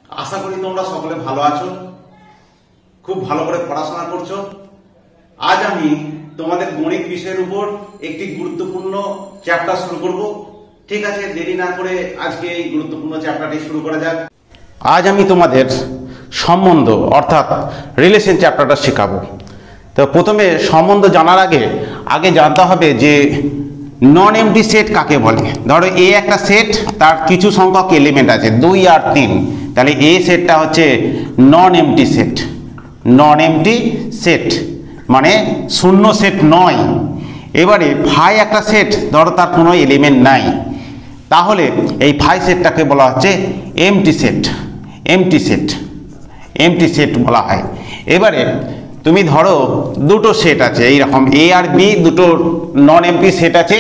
আশা করি তোমরা সকলে ভালো আছো, খুব ভালো করে পড়াশোনা করছো। আজ আমি তোমাদের গণিত বিষয়ের উপর একটি গুরুত্বপূর্ণ চ্যাপ্টার শুরু করব। ঠিক আছে, দেরি না করে আজকে এই গুরুত্বপূর্ণ চ্যাপ্টারটি শুরু করা যাক। আজ আমি তোমাদের সম্বন্ধ অর্থাৎ রিলেশন চ্যাপ্টারটা শেখাবো। তো প্রথমে সম্বন্ধ জানার আগে জানতে হবে যে নন এমটি সেট কাকে বলে। ধরো এ একটা সেট, তার কিছু সংখ্যক এলিমেন্ট আছে 2 আর 3, তাহলে এ সেটটা হচ্ছে নন এমটি সেট। নন এমটি সেট মানে শূন্য সেট নয়। এবারে ফাই একটা সেট, ধরো তার কোনো এলিমেন্ট নাই, তাহলে এই ফাই সেটটাকে বলা হচ্ছে MT set. MT set, MT set বলা হয়। এবারে তুমি ধরো দুটো সেট আছে এইরকম, এ আর বি, দুটো নন এমটি সেট আছে।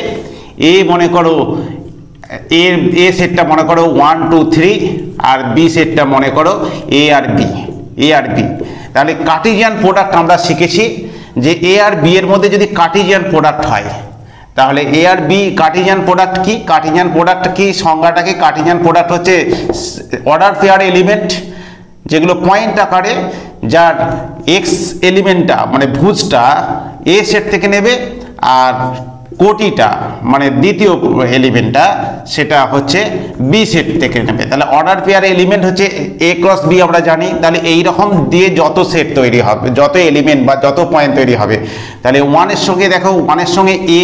এ মনে করো এ সেটটা মনে করো 1 2 3, আর বি সেটটা মনে করো এ আর বি। এ আর বি, তাহলে কার্টেসিয়ান প্রোডাক্ট আমরা শিখেছি যে এ আর বি এর মধ্যে যদি কার্টেসিয়ান প্রোডাক্ট হয়, তাহলে এ আর বি কার্টেসিয়ান প্রোডাক্ট কি? কার্টেসিয়ান প্রোডাক্ট কি সংজ্ঞাটা কি? কার্টেসিয়ান প্রোডাক্ট হচ্ছে অর্ডার পেয়ার এলিমেন্ট যেগুলো পয়েন্ট আকারে, যার এক্স এলিমেন্টটা মানে ভুজটা এ সেট থেকে নেবে, আর কোটিটা মানে দ্বিতীয় এলিমেন্টটা সেটা হচ্ছে বি সেট থেকে নেবে। তাহলে অর্ডার পেয়ার এলিমেন্ট হচ্ছে এ ক্রস বি আমরা জানি। তাহলে এই রকম দিয়ে যত সেট তৈরি হবে, যত এলিমেন্ট বা যত পয়েন্ট তৈরি হবে, তাহলে 1 এর সঙ্গে দেখো 1 এর সঙ্গে এ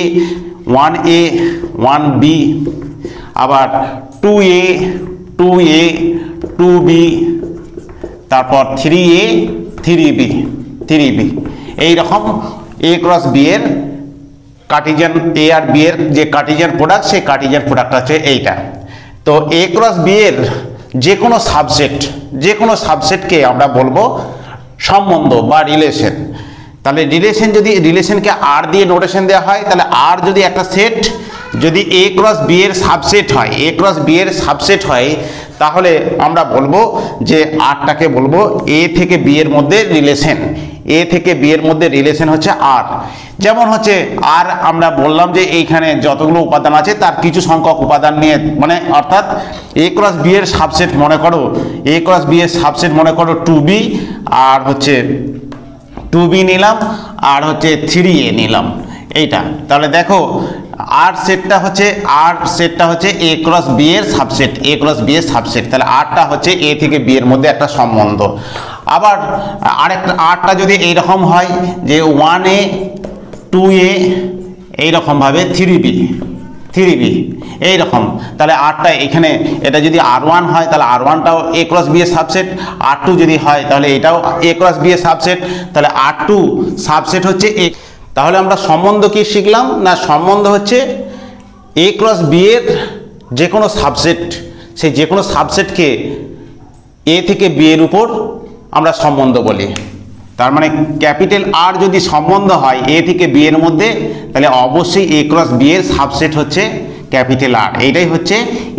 1a 1b, আবার 2a 2a 2b, তারপর 3a 3b 3b। এইরকম এ ক্রস বি এর কার্টেসিয়ান, এ আর বি এর যে কার্টেসিয়ান প্রোডাক্ট, সেই কার্টেসিয়ান প্রোডাক্ট হচ্ছে এইটা। তো এ ক্রস বি এর যে কোনো সাবসেট, যে কোনো সাবসেটকে আমরা বলবো সম্বন্ধ বা রিলেশন। তাহলে রিলেশন, যদি রিলেশনকে আর দিয়ে নোটেশন দেওয়া হয়, তাহলে আর যদি একটা সেট যদি এ ক্রস বি এর সাবসেট হয়, এ ক্রস বি এর সাবসেট হয়, তাহলে আমরা বলবো যে আরটাকে বলবো এ থেকে বি এর মধ্যে রিলেশন। এ থেকে বি এর মধ্যে রিলেশন হচ্ছে আর। যেমন হচ্ছে আর আমরা বললাম যে এইখানে যতগুলো উপাদান আছে তার কিছু সংখ্যক উপাদান নিয়ে, মানে অর্থাৎ এ ক্রস বি এর সাবসেট মনে করো, এ ক্রস বি এর সাবসেট মনে করো 2b, আর হচ্ছে 2b নিলাম, আর হচ্ছে 3a নিলাম এইটা। তাহলে দেখো আর সেটটা হচ্ছে এ ক্রস বি এর সাবসেট, এ ক্রস বি এর সাবসেট। তাহলে আরটা হচ্ছে এ থেকে বি এর মধ্যে একটা সম্বন্ধ। আবার আরেকটা আরটা যদি এইরকম হয় যে 1a 2a এইরকম ভাবে 3b এইরকম, তাহলে আরটা এখানে এটা যদি r1 হয়, তাহলে r1টাও এ ক্রস বি এর সাবসেট। r2 যদি হয়, তাহলে এটাও এ ক্রস বি এর সাবসেট। তাহলে r2 সাবসেট হচ্ছে এ। তাহলে আমরা সম্বন্ধ কি শিখলাম না? সম্বন্ধ হচ্ছে এ ক্রস বি এর যে কোনো সাবসেট, সেই যে কোনো সাবসেটকে এ থেকে বি এর উপর আমরা সম্বন্ধ বলি। তার মানে ক্যাপিটাল আর যদি সম্বন্ধ হয় এ থেকে বি এর মধ্যে, তাহলে অবশ্যই এ ক্রস বি এর সাবসেট হচ্ছে ক্যাপিটাল আর। এইটাই হচ্ছে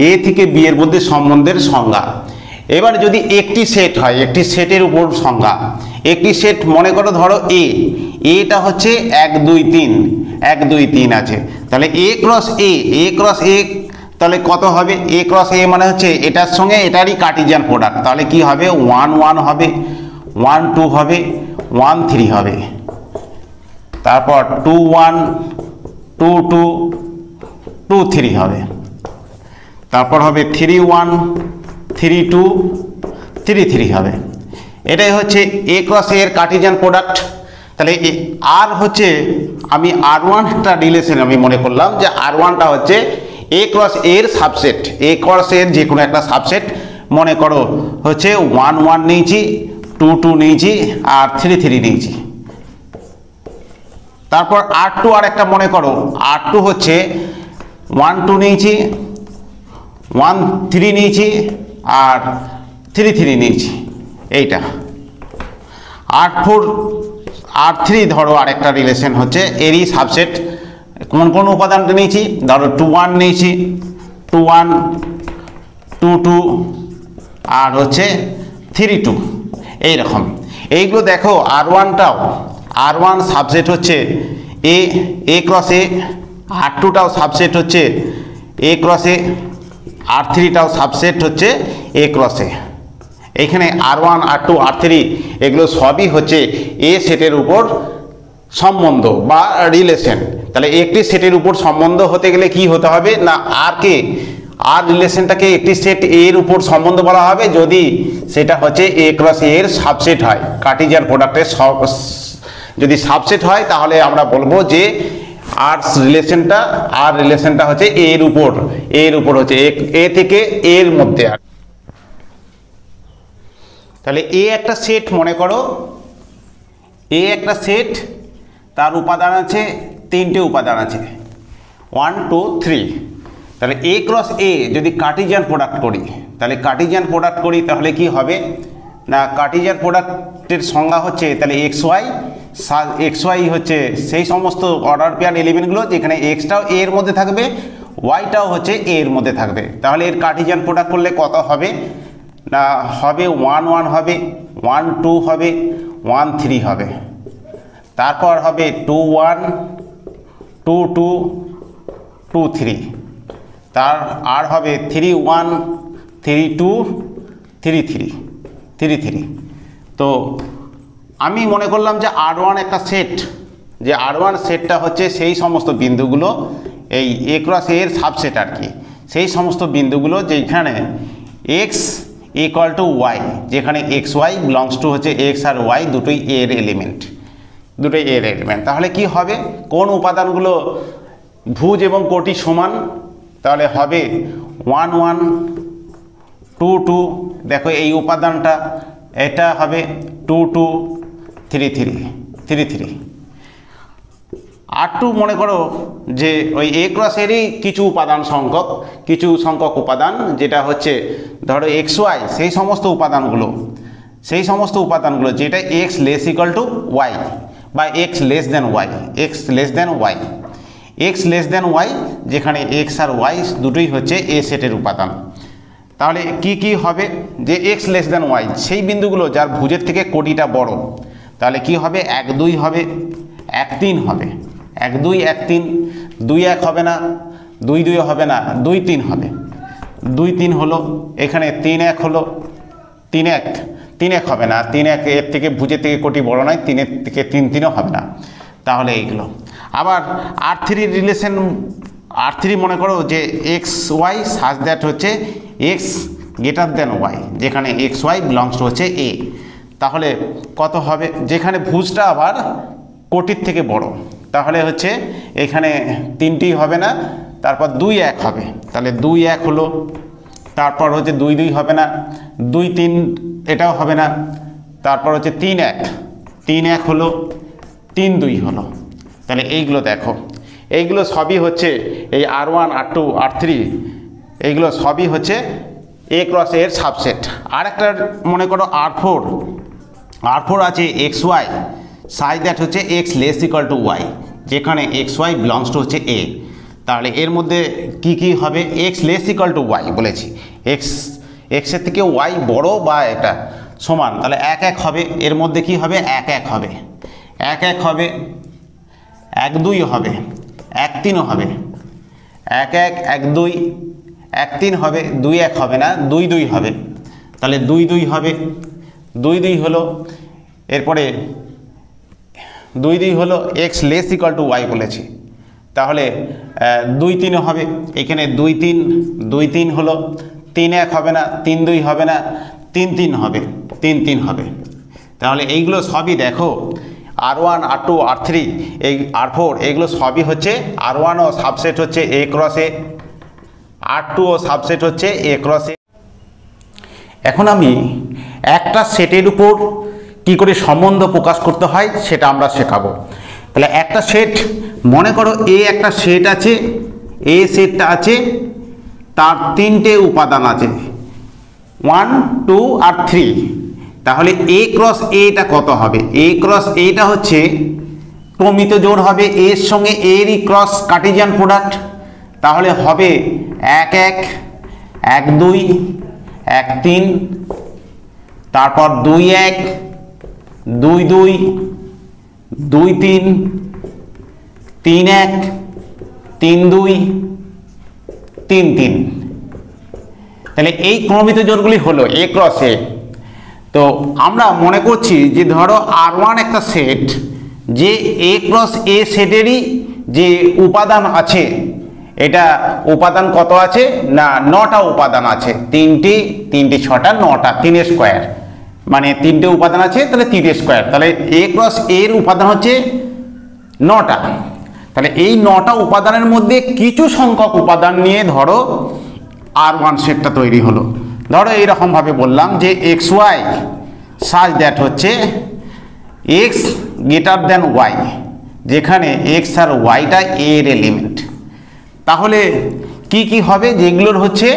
এ থেকে বি এর মধ্যে সম্বন্ধের সংজ্ঞা। এবার যদি একটি সেট হয়, একটি সেটের উপর সংজ্ঞা, একটি সেট মনে করো ধরো এটা হচ্ছে 1 2 3, 1 2 3 আছে, তাহলে এ ক্রস এ তাহলে কত হবে? এ ক্রস এ মানে হচ্ছে এটার সঙ্গে এটারই কার্টেসিয়ান প্রোডাক্ট। তাহলে কি হবে? 1 1 হবে, 1 2 হবে, 1 3 হবে, তারপর 2 1 2 2 2 3 হবে, তারপর হবে 3 1 3 2 3 3 হবে। এটাই হচ্ছে এ ক্রস এর কার্টেসিয়ান প্রোডাক্ট। তাহলে আর হচ্ছে আমি r1টা রিলেশন আমি মনে করলাম যে r1টা হচ্ছে এ ক্রস এর সাবসেট, এ ক্রস এর যে কোনো একটা সাবসেট। মনে করো হচ্ছে 1 1 নিয়েছি, 2 2 নিয়েছি, আর 3 3 নিয়েছি। তারপর r2 আর একটা মনে করো, r2 হচ্ছে 1 2 নিয়েছি, 1 3 নিয়েছি, আর 3 3 নিয়েছি এইটা। r4 r3 ধরো আরেকটা রিলেশন হচ্ছে এরই সাবসেট। কোন কোন উপাদানটা নিয়েছি? ধরো 2 1 নিয়েছি, 2 1 2 2, আর হচ্ছে 3 2 এইরকম। এইগুলো দেখো r1টাও, r1 সাবসেট হচ্ছে এ ক্রস এ, r2টাও সাবসেট হচ্ছে এ ক্রস এ, r3টাও সাবসেট হচ্ছে এ ক্রস এ। এখানে R1 R2 R3 এগুলো সবই হচ্ছে এ সেটের উপর সম্বন্ধ বা রিলেশন। তাহলে একটি সেটের উপর সম্বন্ধ হতে গেলে কি হতে হবে না আর রিলেশনটাকে একটি সেট এর উপর সম্বন্ধ বলা হবে যদি সেটা হচ্ছে এ ক্রস এ এর সাবসেট হয়। কার্টেসিয়ান প্রোডাক্টের যদি সাবসেট হয় তাহলে আমরা বলবো যে আর রিলেশনটা হচ্ছে এর উপর হচ্ছে এ থেকে এর মধ্যে। তাহলে এ একটা সেট, মনে করো এ একটা সেট, তার উপাদান আছে তিনটে উপাদান আছে 1 2 3। তাহলে এ ক্রস এ যদি কার্টেসিয়ান প্রোডাক্ট করি তাহলে কি হবে না কার্টেসিয়ান প্রোডাক্টের সংজ্ঞা হচ্ছে তাহলে এক্স ওয়াই হচ্ছে সেই সমস্ত অর্ডার পেয়ার এলিমেন্টগুলো যেখানে এক্সটাও এর মধ্যে থাকবে, ওয়াইটাও হচ্ছে এর মধ্যে থাকবে। তাহলে এর কার্টেসিয়ান প্রোডাক্ট করলে কত হবে না হবে 1 1 হবে, 1 2 হবে, 1 3 হবে, তারপর হবে 2 1 2 2 2 3, তার আর হবে 3 1 3 2 3 3 3 3। তো আমি মনে করলাম যে R1 একটা সেট, যে R1 সেটটা হচ্ছে সেই সমস্ত বিন্দুগুলো এই এ ক্রস এর সাবসেট আর কি, সেই সমস্ত বিন্দুগুলো যেখানে x ইকুয়াল টু ওয়াই, যেখানে এক্স ওয়াই বিলংস টু হচ্ছে এক্স আর ওয়াই দুটোই এর এলিমেন্ট। তাহলে কি হবে, কোন উপাদানগুলো ভুজ এবং কোটি সমান, তাহলে হবে 1 1 2 2, দেখো এই উপাদানটা এটা হবে 2 2 3 3 3 3। R2 মনে করো যে ওই এ ক্রস এরই কিছু সংখ্যক উপাদান যেটা হচ্ছে ধরো এক্স ওয়াই, সেই সমস্ত উপাদানগুলো যেটা x less equal to y বা এক্স লেস দেন ওয়াই, যেখানে এক্স আর ওয়াই দুটোই হচ্ছে এ সেটের উপাদান। তাহলে কি হবে যে এক্স লেস দেন ওয়াই সেই বিন্দুগুলো যার ভুজের থেকে কোটিটা বড়, তাহলে কি হবে 1 2 হবে, 1 3 হবে, 1 2 1 3, 2 1 হবে না, 2 2 হবে না, 2 3 হবে, 2 3 হলো, এখানে 3 1 হলো, 3 1 হবে না, 3 1 এর থেকে ভুজের থেকে কোটি বড় নয়, 3 এর থেকে 3 3ও হবে না। তাহলে এইগুলো আবার R3 রিলেশন, R3 মনে করো যে এক্স ওয়াই সাজ দ্যাট হচ্ছে এক্স গ্রেটার দেন ওয়াই, যেখানে এক্স ওয়াই বিলংস টু হচ্ছে এ। তাহলে কত হবে, যেখানে ভুজটা আবার কোটির থেকে বড়, তাহলে হচ্ছে এখানে 3টি হবে না, তারপর 2 1 হবে, তাহলে 2 1 হলো, তারপর হচ্ছে 2 2 হবে না, 2 3 এটাও হবে না, তারপর হচ্ছে 3 1 হলো, 3 2 হলো। তাহলে এইগুলো দেখো, এইগুলো সবই হচ্ছে এই R1 R2 R3, এইগুলো সবই হচ্ছে এ ক্রস এর সাবসেট। আর একটা মনে করো R4 আছে এক্স ওয়াই সাইজ দ্যাট হচ্ছে x less equal to y, যেখানে এক্স ওয়াই বিলংস টু হচ্ছে এ। তাহলে এর মধ্যে কি হবে, x less equal to y বলেছি, এক্সের থেকে ওয়াই বড় বা এটা সমান, তাহলে 1 1 হবে, এর মধ্যে কি হবে 1 1 হবে, 1 1 হবে, 1 2 হবে, 1 3 হবে, 1 1 1 2 1 3 হবে, 2 1 হবে না, 2 2 হবে, তাহলে 2 2 হবে, 2 2 হলো, এরপরে 2 2 হলো x less equal to y বলেছি, তাহলে 2 3 হবে, এখানে 2 3 হলো, 3 1 হবে না, 3 2 হবে না, 3 3 হবে, 3 3 হবে। তাহলে এইগুলো সবই দেখো R1 R2 R3 এই R4 এগুলো সবই হচ্ছে R1 ও সাবসেট হচ্ছে এ ক্রস এ, R2 ও সাবসেট হচ্ছে এ ক্রস এ। এখন আমি একটা সেটের উপর কি করে সম্বন্ধ প্রকাশ করতে হয় সেটা আমরা শেখাবো। তাহলে একটা সেট, মনে করো এ একটা সেট আছে, এ সেটটা আছে, তার 3টে উপাদান আছে 1 2 আর 3। তাহলে এ ক্রস এটা কত হবে, এ ক্রস এটা হচ্ছে ক্রমিত জোড় হবে এর সঙ্গে এরই ক্রস কার্টেসিয়ান প্রোডাক্ট, তাহলে হবে 1 1 1 2 1 3, তারপর 2 1 2 2 2 3 3 1 3 2 3 3। তাহলে এই ক্রমিত জোড়গুলি হলো এ ক্রস এ। তো আমরা মনে করছি যে ধরো R1 একটা সেট, যে A ক্রস A সেটেরই যে উপাদান আছে, এটা উপাদান কত আছে না 9টা উপাদান আছে, 3টে 6টা 9টা, 3 স্কোয়ার, মানে 3টে উপাদান আছে তাহলে 3 স্কোয়ার, তাহলে A ক্রস A এর উপাদান হচ্ছে 9টা। তাহলে এই 9টা উপাদানের মধ্যে কিছু সংখ্যক উপাদান নিয়ে ধরো R1 সেটটা তৈরি হলো। ধরো এইরকম ভাবে বললাম যে XY সাচ দ্যাট হচ্ছে X গ্রেটার দেন Y, যেখানে X আর Yটা A এর এলিমেন্ট। তাহলে কি কি হবে, যেগুলোর হচ্ছে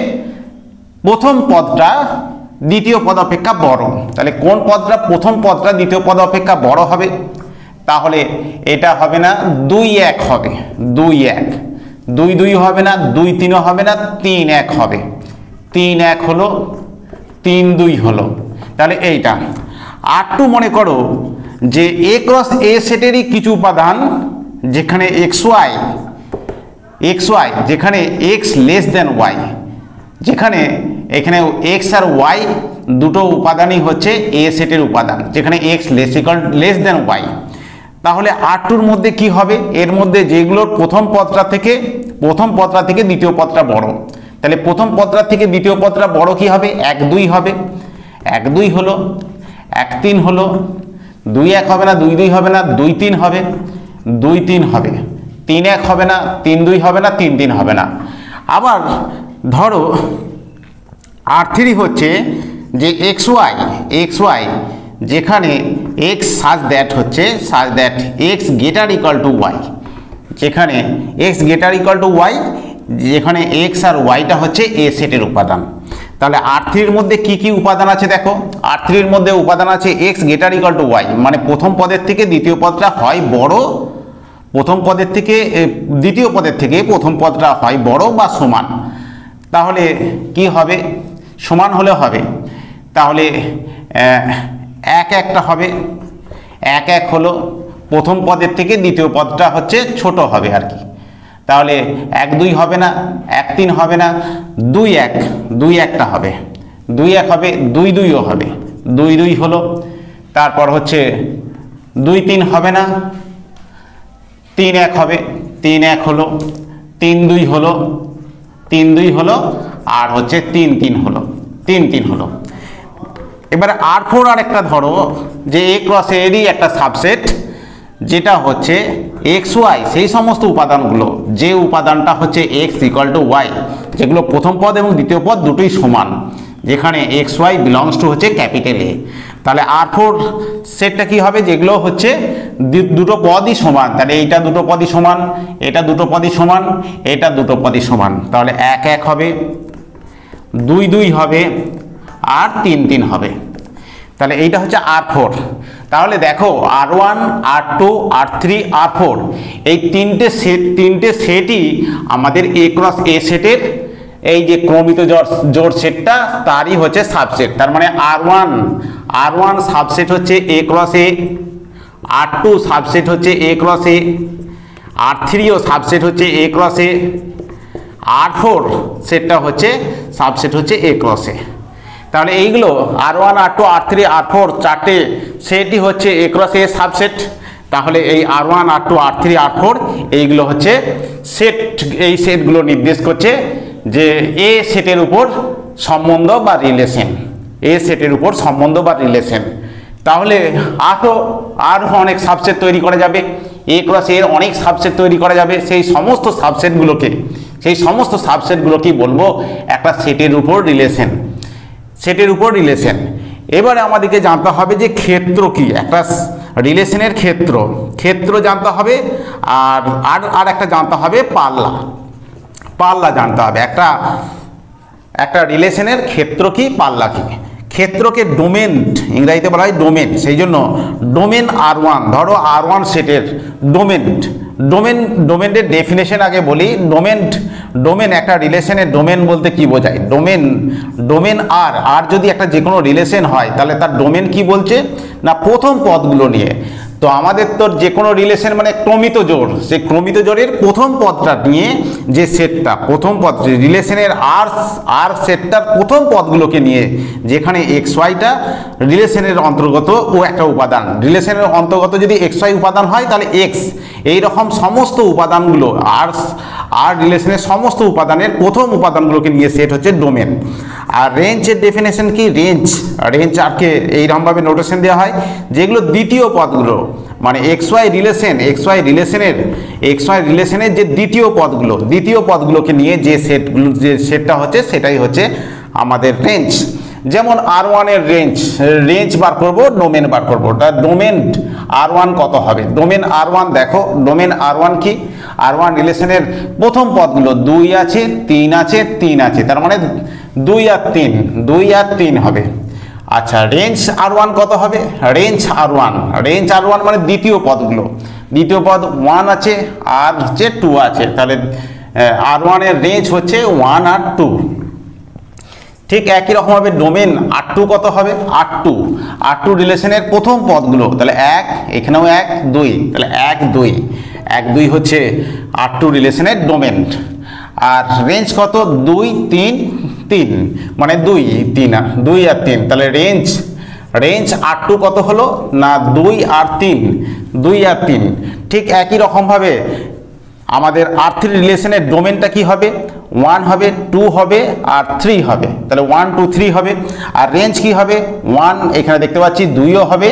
প্রথম পদটা দ্বিতীয় পদ অপেক্ষা বড়, তাহলে কোন পদটা প্রথম পদটা দ্বিতীয় পদ অপেক্ষা বড় হবে, তাহলে এটা হবে না 2 1 হবে, 2 1, 2 2 হবে না, 2 3 হবে না, 3 1 হবে, 3 1 হলো, 3 2 হলো। তাহলে এইটা R2 মনে করো যে A ক্রস A সেটেরই কিছু উপাদান, যেখানে XY যেখানে X লেস দেন Y, যেখানে এখানে X আর Y দুটো উপাদানই হচ্ছে A সেটের উপাদান, যেখানে X লেস দেন Y। তাহলে R2 এর মধ্যে কি হবে, এর মধ্যে যেগুলোর প্রথম পদটা থেকে দ্বিতীয় পদটা বড়, তাহলে প্রথম পদটা থেকে দ্বিতীয় পদটা বড় কি হবে, 1 2 হবে, 1 2 হলো, 1 3 হলো, 2 1 হবে না, 2 2 হবে না, 2 3 হবে, 2 3 হবে, 3 1 হবে না, 3 2 হবে না, 3 3 হবে না। আবার ধরো R3 হচ্ছে যে XY যেখানে X such that X greater equal to Y, যেখানে X greater equal to Y, যেখানে X আর Yটা হচ্ছে A সেটের উপাদান। তাহলে R3 এর মধ্যে কি কি উপাদান আছে দেখো, R3 এর মধ্যে উপাদান আছে X greater equal to Y, মানে প্রথম পদের থেকে দ্বিতীয় পদটা হয় বড়, প্রথম পদের থেকে দ্বিতীয় পদের থেকে প্রথম পদটা হয় বড় বা সমান। তাহলে কি হবে, সমান হলে হবে, তাহলে 1 1টা হবে, 1 1 হলো, প্রথম পদের থেকে দ্বিতীয় পদটা হচ্ছে ছোট হবে আর কি। তাহলে 1 2 হবে না, 1 3 হবে না, 2 1, 2 1টা হবে, 2 1 হবে, 2 2ও হবে, 2 2 হলো, তারপর হচ্ছে 2 3 হবে না, 3 1 হবে, 3 1 হলো, 3 2 হলো, 3 2 হলো, আর হচ্ছে 3 3 হলো, 3 3 হলো। এবারে R4 আর একটা ধরো যে A ক্রস A এরই একটা সাবসেট, যেটা হচ্ছে XY, সেই সমস্ত উপাদানগুলো, যে উপাদানটা হচ্ছে X ইকুয়াল টু Y, যেগুলো প্রথম পদ এবং দ্বিতীয় পদ দুটোই সমান, যেখানে XY বিলংস টু হচ্ছে ক্যাপিটাল A। তাহলে R4 সেটটা কি হবে, যেগুলো হচ্ছে দুটো পদই সমান, তাহলে এইটা দুটো পদই সমান, এটা দুটো পদই সমান, এটা দুটো পদই সমান, তাহলে 1 1 হবে, 2 2 হবে, আর 3 3 হবে। তাহলে এইটা হচ্ছে R4। তাহলে দেখো R1 R2 R3 R4 এই তিনটে সেটই আমাদের A ক্রস A সেটের এই যে ক্রমিত জোড় সেটটা তারই হচ্ছে সাবসেট। তার মানে R1 সাবসেট হচ্ছে A cross A, R2 subset হচ্ছে A ক্রস A, R3 ও সাবসেট হচ্ছে A ক্রস A, R4 সেটটা হচ্ছে সাবসেট হচ্ছে A ক্রস A। তাহলে এইগুলো R1 R2 R3 R4 চারটে সেটই হচ্ছে A ক্রস A সাবসেট। তাহলে এই R1 R2 R3 R4 এইগুলো হচ্ছে সেট, এই সেটগুলো নির্দেশ করছে যে A সেটের উপর সম্বন্ধ বা রিলেশন, A সেটের উপর সম্বন্ধ বা রিলেশন। তাহলে আরও অনেক সাবসেট তৈরি করা যাবে, A ক্রস এর অনেক সাবসেট তৈরি করা যাবে। সেই সমস্ত সাবসেটগুলোকে বলবো একটা সেটের উপর রিলেশন, সেটের উপর রিলেশন। এবারে আমাদেরকে জানতে হবে যে ক্ষেত্র কি, একটা রিলেশনের ক্ষেত্র জানতে হবে, আর একটা জানতে হবে পাল্লা জানতে হবে। একটা রিলেশনের ক্ষেত্র কি, পাল্লা কি। ক্ষেত্রকে ডোমেন, ইংরেজিতে বলা হয় ডোমেন, সেই জন্য ডোমেন R1, ধরো R1 সেটের ডোমেনের ডেফিনেশন আগে বলি। ডোমেন একটা রিলেশনের ডোমেন বলতে কি বোঝায়, ডোমেন আর যদি একটা যে কোনো রিলেশন হয় তাহলে তার ডোমেন কি বলছে না, প্রথম পদগুলো নিয়ে। তো আমাদের তো যে কোনো রিলেশন মানে ক্রমিত জোড়, সেই ক্রমিত জোড়ের প্রথম পদটা নিয়ে যে সেটটা, প্রথম পদ রিলেশনের আর সেটটার প্রথম পদগুলোকে নিয়ে, যেখানে এক্স ওয়াইটা রিলেশনের অন্তর্গত ও একটা উপাদান, রিলেশনের অন্তর্গত যদি এক্স ওয়াই উপাদান হয় তাহলে এক্স, এইরকম সমস্ত উপাদানগুলো আর রিলেশনের সমস্ত উপাদানের প্রথম উপাদানগুলোকে নিয়ে সেট হচ্ছে ডোমেন। আর রেঞ্জের ডেফিনেশন কি, রেঞ্জ আরকে এইরকমভাবে নোটেশন দেওয়া হয়, যেগুলো দ্বিতীয় পদগুলো মানে এক্স ওয়াই রিলেশনের যে দ্বিতীয় পদগুলোকে নিয়ে যে সেটটা হচ্ছে সেটাই হচ্ছে আমাদের রেঞ্জ। যেমন আর ওয়ানের রেঞ্জ বার করব, ডোমেন বার করব। তা ডোমেন আর ওয়ান কত হবে? ডোমেন আর ওয়ান দেখো, ডোমেন আর ওয়ান কি, আর ওয়ান রিলেশনের প্রথম পদগুলো 2 আছে 3 আছে 3 আছে, তার মানে 2 আর 3 হবে। আচ্ছা, রেঞ্জ আর ওয়ান কত হবে? রেঞ্জ আর ওয়ান মানে দ্বিতীয় পদগুলো, দ্বিতীয় পদ 1 আছে আর হচ্ছে 2 আছে, তাহলে আর ওয়ানের রেঞ্জ হচ্ছে 1 আর 2। ঠিক একই রকমভাবে ডোমেন আর টু কত হবে? আর টু রিলেশনের প্রথম পদগুলো, তাহলে 1, এখানেও 1 2, তাহলে 1 2 হচ্ছে আর টু রিলেশনের ডোমেন। আর রেঞ্জ কত? 2 3 মানে 2 আর 3, তাহলে রেঞ্জ আর টু কত হলো না 2 আর 3। ঠিক একই রকমভাবে আমাদের আর থ্রি রিলেশনের ডোমেনটা কি হবে? 1 হবে 2 হবে আর 3 হবে, তাহলে 1 2 3 হবে। আর রেঞ্জ কি হবে? 1 এখানে দেখতে পাচ্ছি, 2ও হবে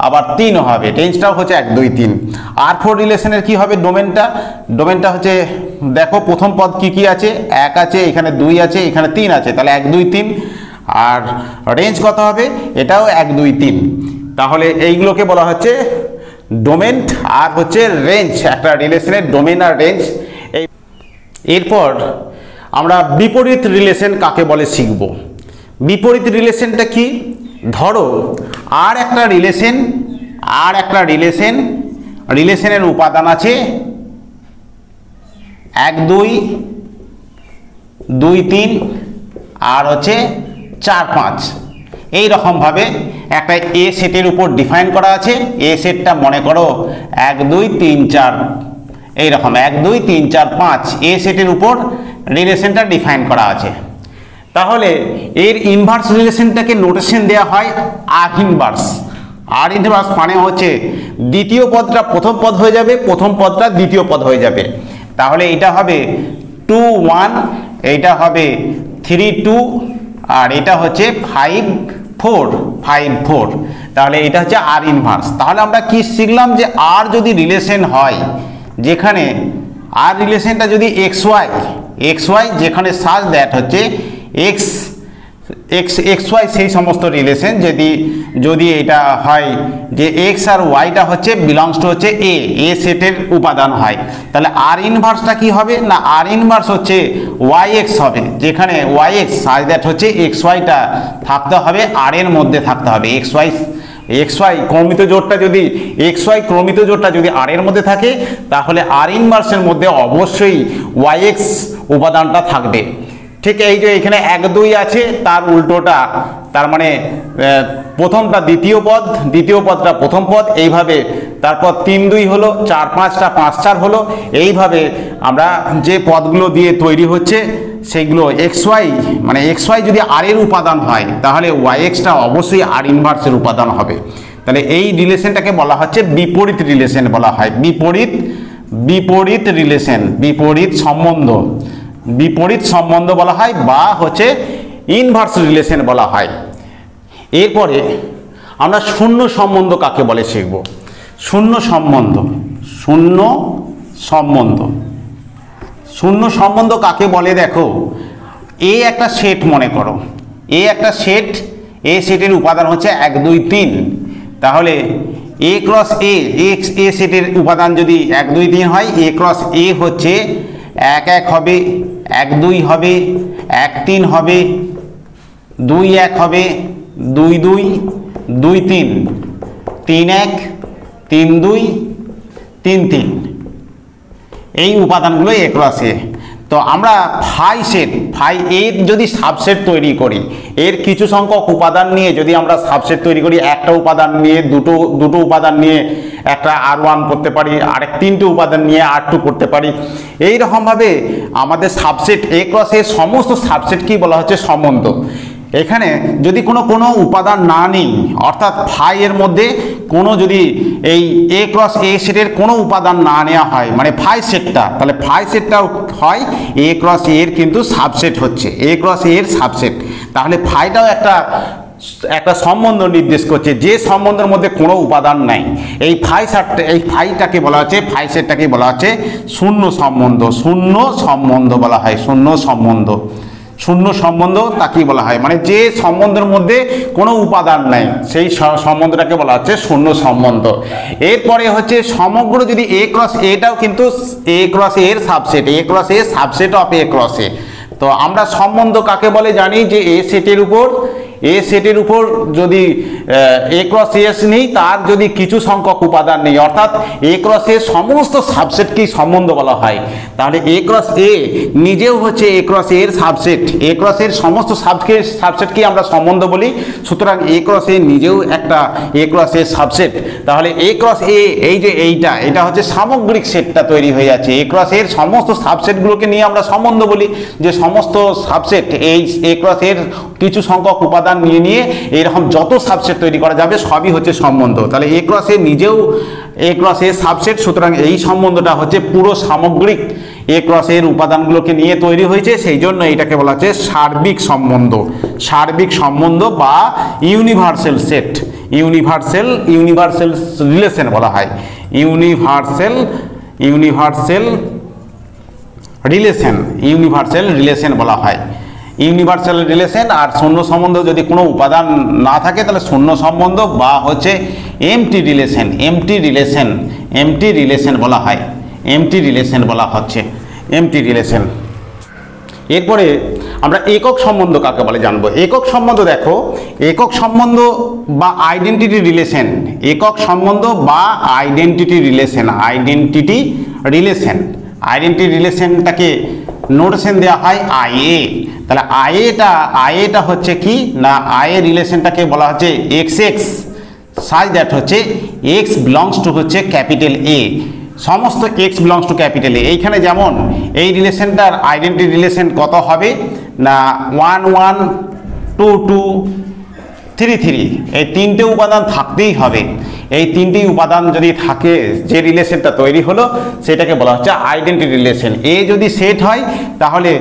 আবার 3ও হবে, রেঞ্জটাও হচ্ছে 1 2 3। আর ফোর রিলেশনের কি হবে ডোমেনটা হচ্ছে, দেখো প্রথম পদ কি আছে? 1 আছে, এখানে 2 আছে, এখানে 3 আছে, তাহলে 1 2 3। আর রেঞ্জ কত হবে? এটাও 1 2 3। তাহলে এইগুলোকে বলা হচ্ছে ডোমেন আর হচ্ছে রেঞ্জ, একটা রিলেশনের ডোমেন আর রেঞ্জ। এরপর আমরা বিপরীত রিলেশন কাকে বলে শিখব। বিপরীত রিলেশনটা কি? ধরো আর একটা রিলেশনের উপাদান আছে 1 2 2 3 আর হচ্ছে 4 5। এইরকমভাবে একটা এ সেটের উপর ডিফাইন করা আছে। এ সেটটা মনে করো 1 2 3 4, এইরকম 1 2 3 4 5 এ সেটের উপর রিলেশনটা ডিফাইন করা আছে। তাহলে এর ইনভার্স রিলেশনটাকে নোটেশন দেওয়া হয় আর ইনভার্স। আর ইনভার্স মানে হচ্ছে দ্বিতীয় পদটা প্রথম পদ হয়ে যাবে, প্রথম পদটা দ্বিতীয় পদ হয়ে যাবে। তাহলে এটা হবে 2 1, এইটা হবে 3 2, আর এটা হচ্ছে 5 4। তাহলে এটা হচ্ছে আর ইনভার্স। তাহলে আমরা কি শিখলাম? যে আর যদি রিলেশন হয়, যেখানে আর রিলেশনটা যদি এক্স ওয়াই যেখানে সাজ দ্যাট হচ্ছে এক্স ওয়াই, সেই সমস্ত রিলেশন যদি এটা হয় যে এক্স আর ওয়াইটা হচ্ছে বিলংস টু হচ্ছে এ সেটের উপাদান হয়, তাহলে আর ইনভার্সটা কি হবে না আর ইনভার্স হচ্ছে ওয়াই এক্স হবে, যেখানে ওয়াই এক্স সাজ দ্যাট হচ্ছে এক্স ওয়াইটা থাকতে হবে আর এর মধ্যে থাকতে হবে। এক্স ওয়াই ক্রমিত জোড়টা যদি আর এর মধ্যে থাকে, তাহলে আর ইনভার্সের মধ্যে অবশ্যই ওয়াই এক্স উপাদানটা থাকবে। ঠিক এই যে এখানে 1 2 আছে, তার উল্টোটা, তার মানে প্রথমটা দ্বিতীয় পদটা প্রথম পদ, এইভাবে তারপর 3 2 হলো, 4 5টা 5 4 হলো। এইভাবে আমরা যে পদগুলো দিয়ে তৈরি হচ্ছে সেগুলো এক্স ওয়াই যদি আর এর উপাদান হয়, তাহলে ওয়াই এক্সটা অবশ্যই আর ইনভার্সের উপাদান হবে। তাহলে এই রিলেশনটাকে বলা হচ্ছে বিপরীত রিলেশন বলা হয়। বিপরীত রিলেশন, বিপরীত সম্বন্ধ বলা হয়, বা হচ্ছে ইনভার্স রিলেশন বলা হয়। এরপরে আমরা শূন্য সম্বন্ধ কাকে বলে শিখব। শূন্য সম্বন্ধ কাকে বলে? দেখো, এ একটা সেট মনে করো, এ সেটের উপাদান হচ্ছে 1 2 3। তাহলে এ ক্রস এ সেটের উপাদান যদি 1 2 3 হয়, এ ক্রস এ হচ্ছে 1 1 হবে, 1 2 হবে, 1 3 হবে, 2 1 হবে, 2 2 2 3, 3 1 3 2 3 3। এই উপাদানগুলো এ ক্রস এ। তো আমরা ফাই সেট, ফাই এর যদি সাবসেট তৈরি করি, এর কিছু সংখ্যক উপাদান নিয়ে যদি আমরা সাবসেট তৈরি করি, একটা উপাদান নিয়ে দুটো উপাদান নিয়ে একটা R1 করতে পারি, আরেক তিনটে উপাদান নিয়ে R2 করতে পারি। এই রকমভাবে আমাদের সাবসেট A ক্রস এর সমস্ত সাবসেটকেই বলা হচ্ছে সম্বন্ধ। এখানে যদি কোনো উপাদান না নিই, অর্থাৎ ফাই এর মধ্যে কোনো যদি এই A ক্রস A সেটের কোনো উপাদান না নেওয়া হয়, মানে ফাই সেটটা, তাহলে ফাই সেটটা হয় A ক্রস A এর কিন্তু সাবসেট হচ্ছে, A ক্রস A এর সাবসেট। তাহলে ফাইটাও একটা সম্বন্ধ নির্দেশ করছে, যে সম্বন্ধের মধ্যে কোনো উপাদান নাই। এই ফাইটাকে বলা হচ্ছে, ফাই সেটটাকে বলা হচ্ছে শূন্য সম্বন্ধ। শূন্য সম্বন্ধ বলা হয়, শূন্য সম্বন্ধ। শূন্য সম্বন্ধ তাকেই বলা হয়, মানে যে সম্বন্ধের মধ্যে কোনো উপাদান নাই সেই সম্বন্ধটাকে বলা হচ্ছে শূন্য সম্বন্ধ। এরপরে হচ্ছে সমগ্র যদি A ক্রস এটাও কিন্তু A ক্রস এর subset, A cross A subset of A cross A. তো আমরা সম্বন্ধ কাকে বলে জানি, যে A সেটের উপর যদি A ক্রস এস নেই, তার যদি কিছু সংখ্যক উপাদান নেই, অর্থাৎ A ক্রস এর সমস্ত সাবসেটকেই সম্বন্ধ বলা হয়। তাহলে A ক্রস এ নিজেও হচ্ছে A ক্রস এর সাবসেট, A ক্রস এর সমস্ত সাবসেটকেই আমরা সম্বন্ধ বলি। সুতরাং A ক্রস এ নিজেও একটা A ক্রস এর সাবসেট। তাহলে A ক্রস এ এই যে এইটা হচ্ছে সামগ্রিক সেটটা তৈরি হয়ে যাচ্ছে। A ক্রস এর সমস্ত সাবসেটগুলোকে নিয়ে আমরা সম্বন্ধ বলি, যে সমস্ত সাবসেট এই A ক্রস এর কিছু সংখ্যক উপাদান নিয়ে এইরকম যত সাবসেট তৈরি করা যাবে সবই হচ্ছে সম্বন্ধ। তাহলে A ক্রস এ নিজেও A ক্রস এর সাবসেট। সুতরাং এই সম্বন্ধটা হচ্ছে পুরো সামগ্রিক A ক্রস এর উপাদানগুলোকে নিয়ে তৈরি হয়েছে, সেই জন্য এটাকে বলা হচ্ছে সার্বিক সম্বন্ধ। সার্বিক সম্বন্ধ বা ইউনিভার্সাল সেট, ইউনিভার্সাল রিলেশন বলা হয়, ইউনিভার্সাল রিলেশন বলা হয়, ইউনিভার্সাল রিলেশন। আর শূন্য সম্বন্ধ যদি কোনো উপাদান না থাকে তাহলে শূন্য সম্বন্ধ বা হচ্ছে এমটি রিলেশন বলা হয়, এমটি রিলেশন। এরপরে আমরা একক সম্বন্ধ কাকে বলে জানবো। একক সম্বন্ধ দেখো, একক সম্বন্ধ বা আইডেন্টিটি রিলেশন, একক সম্বন্ধ বা আইডেন্টিটি রিলেশনটাকে নোটেশন দেওয়া হয় IA। তাহলে IA হচ্ছে কি না, IA রিলেশনটাকে বলা হচ্ছে XX সাজ দ্যাট হচ্ছে X বিলংস টু হচ্ছে ক্যাপিটাল A, সমস্ত X belongs to capital A। এইখানে যেমন এই রিলেশনটার আইডেন্টিটি রিলেশন কত হবে না 1 1 2 2 3 3, এই তিনটে উপাদান থাকতেই হবে। এই তিনটি উপাদান যদি থাকে, যে রিলেশনটা তৈরি হলো সেটাকে বলা হচ্ছে আইডেন্টিটি রিলেশন। এ যদি সেট হয় তাহলে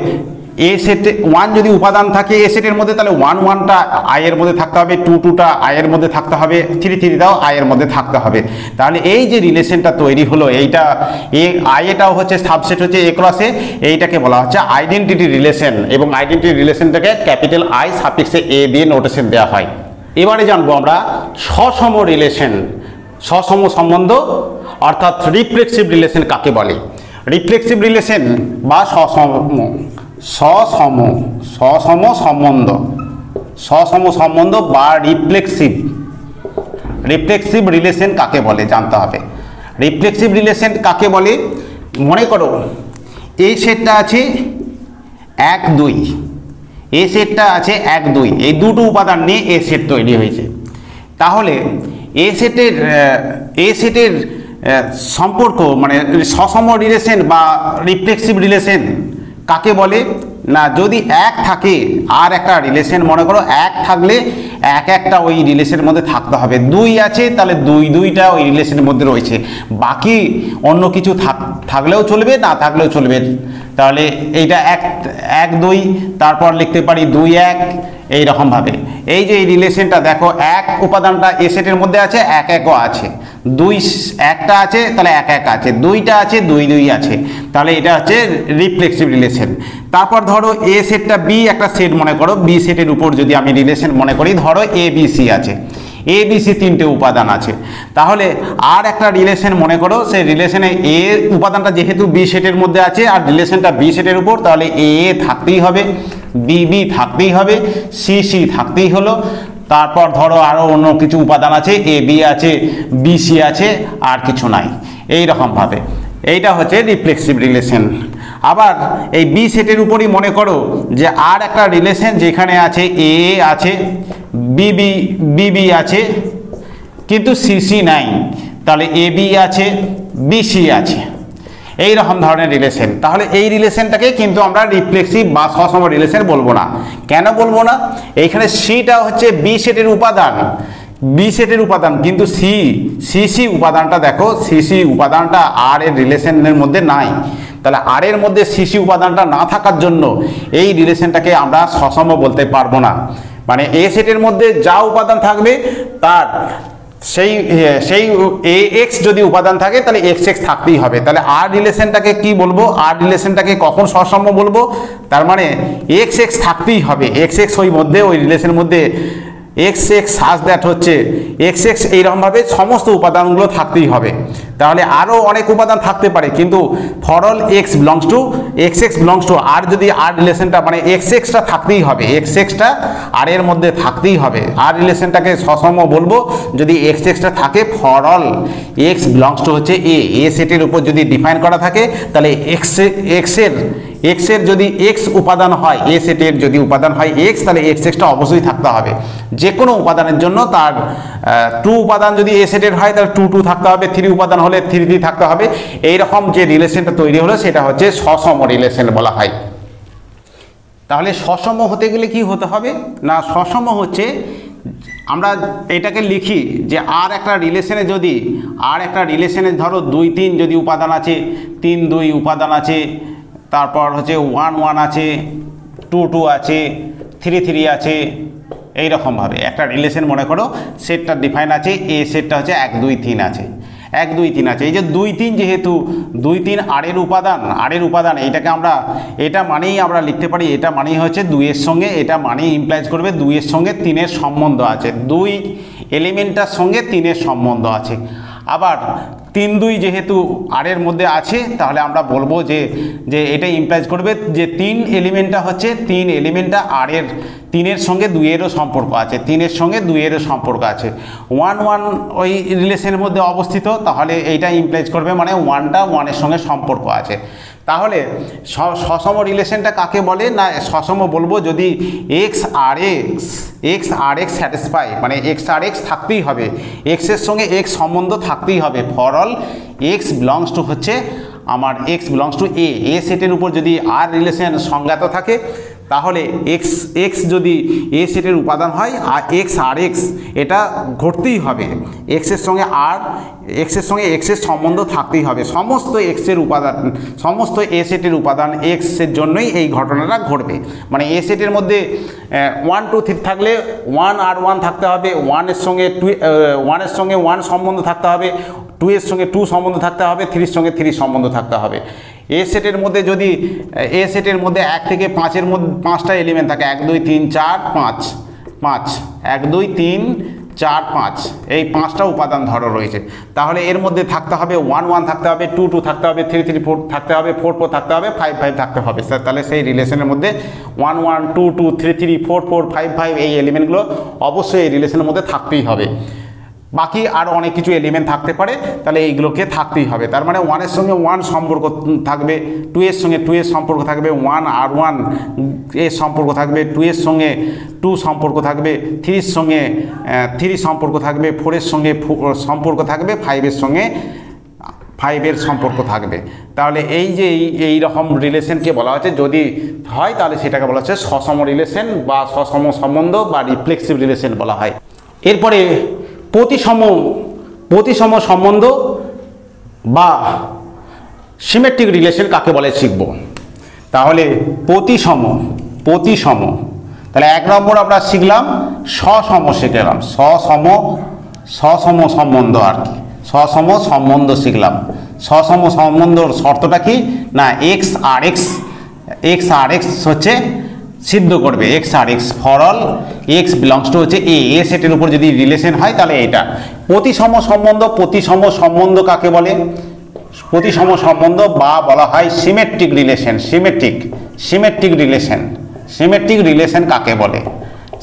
এ সেটে 1 যদি উপাদান থাকে এ সেটের মধ্যে, তাহলে 1 1টা I এর মধ্যে থাকতে হবে, 2 2টা I এর মধ্যে থাকতে হবে, 3 3টাও I এর মধ্যে থাকতে হবে। তাহলে এই যে রিলেশনটা তৈরি হলো, এইটা এটাও হচ্ছে সাবসেট হচ্ছে A ক্রস এ, এইটাকে বলা হচ্ছে আইডেন্টিটি রিলেশন। এবং আইডেন্টিটি রিলেশনটাকে ক্যাপিটাল I সাফিক্সে A দিয়ে নোটেশন দেওয়া হয়। এবারে জানবো আমরা সসম রিলেশন, সসম সম্বন্ধ অর্থাৎ রিফ্লেক্সিভ রিলেশন কাকে বলে। রিফ্লেক্সিভ রিলেশন বা সসম সম্বন্ধ বা রিফ্লেক্সিভ রিলেশন কাকে বলে জানতে হবে। রিফ্লেক্সিভ রিলেশন কাকে বলে, মনে করো এই সেটটা আছে 1 2, এই সেটটা আছে 1 2, এই দুটো উপাদান নিয়ে এ সেট তৈরি হয়েছে। তাহলে এ সেটের সম্পর্ক মানে সসম রিলেশন বা রিফ্লেক্সিভ রিলেশন কাকে বলে না, যদি 1 থাকে আর একটা রিলেশন, মনে করো 1 থাকলে একটা ওই রিলেশনের মধ্যে থাকতে হবে, 2 আছে তাহলে 2টা ওই রিলেশনের মধ্যে রয়েছে, বাকি অন্য কিছু থাকলেও চলবে না থাকলেও চলবে। তাহলে এইটা 1 2, তারপর লিখতে পারি 2 1, এইরকমভাবে। এই যে এই রিলেশনটা দেখো, 1 উপাদানটা এ সেটের মধ্যে আছে, 1 1ও আছে, 2 একটা আছে তাহলে 1 1 আছে, 2টা আছে 2 2 আছে, তাহলে এটা হচ্ছে রিফ্লেক্সিভ রিলেশন। তারপর ধরো এ সেটটা বি একটা সেট মনে করো, বি সেটের উপর যদি আমি রিলেশন মনে করি, ধরো ABC আছে, ABC 3টে উপাদান আছে, তাহলে আর একটা রিলেশন মনে করো, সেই রিলেশনে এ উপাদানটা যেহেতু বি সেটের মধ্যে আছে আর রিলেশনটা বি সেটের উপর, তাহলে এ থাকতেই হবে, বি থাকতেই হবে, সি থাকতেই হলো। তারপর ধরো আরও অন্য কিছু উপাদান আছে, AB আছে, BC আছে, আর কিছু নাই। এই রকমভাবে এইটা হচ্ছে রিফ্লেক্সিভ রিলেশন। আবার এই বি সেটের উপরই মনে করো যে আর একটা রিলেশন যেখানে আছে এ আছে, বিবি আছে, কিন্তু সিসি নাই, তাহলে এ বি আছে, বিসি আছে, এই রকম ধরনের রিলেশন। তাহলে এই রিলেশনটাকে কিন্তু আমরা রিফ্লেক্সিভ বা সসম রিলেশন বলবো না। কেন বলবো না? এইখানে সিটা হচ্ছে বি সেটের উপাদান, বি সেটের উপাদান, কিন্তু সিসি উপাদানটা দেখো, সিসি উপাদানটা আর এর রিলেশনের মধ্যে নাই। তাহলে আর এর মধ্যে সিসি উপাদানটা না থাকার জন্য এই রিলেশনটাকে আমরা সসম বলতে পারবো না। মানে এ সেটের মধ্যে যা উপাদান থাকবে তার সেই এ এক্স যদি উপাদান থাকে তাহলে এক্স এক্স থাকতেই হবে। তাহলে আর রিলেশনটাকে কি বলবো? আর রিলেশনটাকে কখন সসম বলবো? তার মানে এক্স এক্স থাকতেই হবে, এক্স এক্স ওই মধ্যে, ওই রিলেশনের মধ্যে এক্স এক্স সাজ দ্যাট হচ্ছে এক্স এক্স এইরকমভাবে সমস্ত উপাদানগুলো থাকতেই হবে। তাহলে আরও অনেক উপাদান থাকতে পারে, কিন্তু for all x belongs to x x belongs to R, যদি আর রিলেশনটা মানে এক্স এক্সটা থাকতেই হবে, এক্স এক্সটা আর এর মধ্যে থাকতেই হবে। আর রিলেশনটাকে সসম বলবো যদি এক্স এক্সটা থাকে, for all x belongs to হচ্ছে এ সেটের উপর যদি ডিফাইন করা থাকে, তাহলে এক্স এর যদি এক্স উপাদান হয়, এ সেটের যদি উপাদান হয় এক্স, তাহলে এক্স এক্সটা অবশ্যই থাকতে হবে। যে কোনো উপাদানের জন্য তার 2 উপাদান যদি এ সেটের হয় তাহলে 2 থাকতে হবে, 3 উপাদান হলে 3 থাকতে হবে। এইরকম যে রিলেশনটা তৈরি হলো সেটা হচ্ছে সসম রিলেশন বলা হয়। তাহলে সসম হতে গেলে কি হতে হবে না, সসম হচ্ছে আমরা এটাকে লিখি যে আর একটা রিলেশনে যদি, আর একটা রিলেশনে ধরো 2 3 যদি উপাদান আছে, 3 2 উপাদান আছে, তারপর হচ্ছে 1 1 আছে, 2 2 আছে, 3 3 আছে, এইরকমভাবে একটা রিলেশন মনে করো সেটটা ডিফাইন আছে, এ সেটটা হচ্ছে 1 2 3 আছে, 1 2 3 আছে। এই যে 2 3 যেহেতু 2 3 আর এর উপাদান এইটাকে আমরা, এটা মানেই আমরা লিখতে পারি, এটা মানেই হচ্ছে 2 এর সঙ্গে, এটা মানেই ইমপ্লাইজ করবে 2 এর সঙ্গে 3 এর সম্বন্ধ আছে, 2 এলিমেন্টটার সঙ্গে 3 এর সম্বন্ধ আছে। আবার 3 2 যেহেতু আর এর মধ্যে আছে, তাহলে আমরা বলবো যে এটা ইমপ্লাইজ করবে যে 3 এলিমেন্টটা হচ্ছে, 3 এলিমেন্টটা আর এর 3 এর সঙ্গে 2 এরও সম্পর্ক আছে, 3 এর সঙ্গে 2 এরও সম্পর্ক আছে। 1 1 ওই রিলেশনের মধ্যে অবস্থিত, তাহলে এইটা ইমপ্লাইজ করবে মানে 1টা 1 এর সঙ্গে সম্পর্ক আছে। তাহলে সসম রিলেশনটা কাকে বলে না, সসম বলবো যদি এক্স আর এক্স স্যাটিসফাই, মানে এক্স আর এক্স থাকতেই হবে, এক্সের সঙ্গে এক্স সম্বন্ধ থাকতেই হবে, for all x belongs to হচ্ছে আমার এক্স বিলংস টু এ সেটের উপর যদি আর রিলেশন সংজ্ঞাত থাকে, তাহলে এক্স যদি এ সেটের উপাদান হয় আর এক্স আর এক্স এটা ঘটতেই হবে, এক্সের সঙ্গে এক্সের সম্বন্ধ থাকতেই হবে, সমস্ত এক্সের উপাদান, সমস্ত এ সেটের উপাদান এক্সের জন্যই এই ঘটনাটা ঘটবে। মানে এ সেটের মধ্যে 1 2 3 থাকলে 1 আর 1 থাকতে হবে, 1 এর সঙ্গে 1 সম্বন্ধ থাকতে হবে, 2 এর সঙ্গে 2 সম্বন্ধ থাকতে হবে, 3 এর সঙ্গে 3 সম্বন্ধ থাকতে হবে। এ সেটের মধ্যে যদি 1 থেকে 5-এর মধ্যে 5টা এলিমেন্ট থাকে, 1 2 3 4 5, 1 2 3 4 5, এই 5টা উপাদান ধরো রয়েছে, তাহলে এর মধ্যে থাকতে হবে 1 1 থাকতে হবে, 2 2 থাকতে হবে, 3 3 4 থাকতে হবে, 4 4 থাকতে হবে, 5 5 থাকতে হবে। তাহলে সেই রিলেশনের মধ্যে 1 1 2 2 3 3 4 4 5 5 এই এলিমেন্টগুলো অবশ্যই এই রিলেশনের মধ্যে থাকতেই হবে। বাকি আরও অনেক কিছু এলিমেন্ট থাকতে পারে, তাহলে এইগুলোকে থাকতেই হবে। তার মানে 1 এর সঙ্গে 1 সম্পর্ক থাকবে, 2 এর সঙ্গে 2 এর সম্পর্ক থাকবে, 1 আর 1 এর সম্পর্ক থাকবে, 2 এর সঙ্গে 2 সম্পর্ক থাকবে, 3 এর সঙ্গে 3 সম্পর্ক থাকবে, 4 এর সঙ্গে সম্পর্ক থাকবে, 5 এর সঙ্গে 5 এর সম্পর্ক থাকবে। তাহলে এই যে এই রকম রিলেশনকে বলা হচ্ছে, যদি হয় তাহলে সেটাকে বলা হচ্ছে সসম রিলেশন বা সসম সম্বন্ধ বা রিফ্লেক্সিভ রিলেশন বলা হয়। এরপরে প্রতিসম সম্বন্ধ বা সিমেট্রিক রিলেশন কাকে বলে শিখব। তাহলে প্রতিসম, তাহলে 1 নম্বর আমরা শিখলাম সসম, শিখলাম সসম সম্বন্ধ, আর কি সসম সম্বন্ধ শিখলাম। সসম সম্বন্ধর শর্তটা কি না, এক্স আর এক্স হচ্ছে সিদ্ধ করবে, x R x for all x belongs to হচ্ছে এ সেটের উপর যদি রিলেশন হয় তাহলে এটা প্রতিসম সম্বন্ধ কাকে বলে? প্রতিসম সম্বন্ধ বা বলা হয় সিমেট্রিক রিলেশন। সিমেট্রিক রিলেশন কাকে বলে?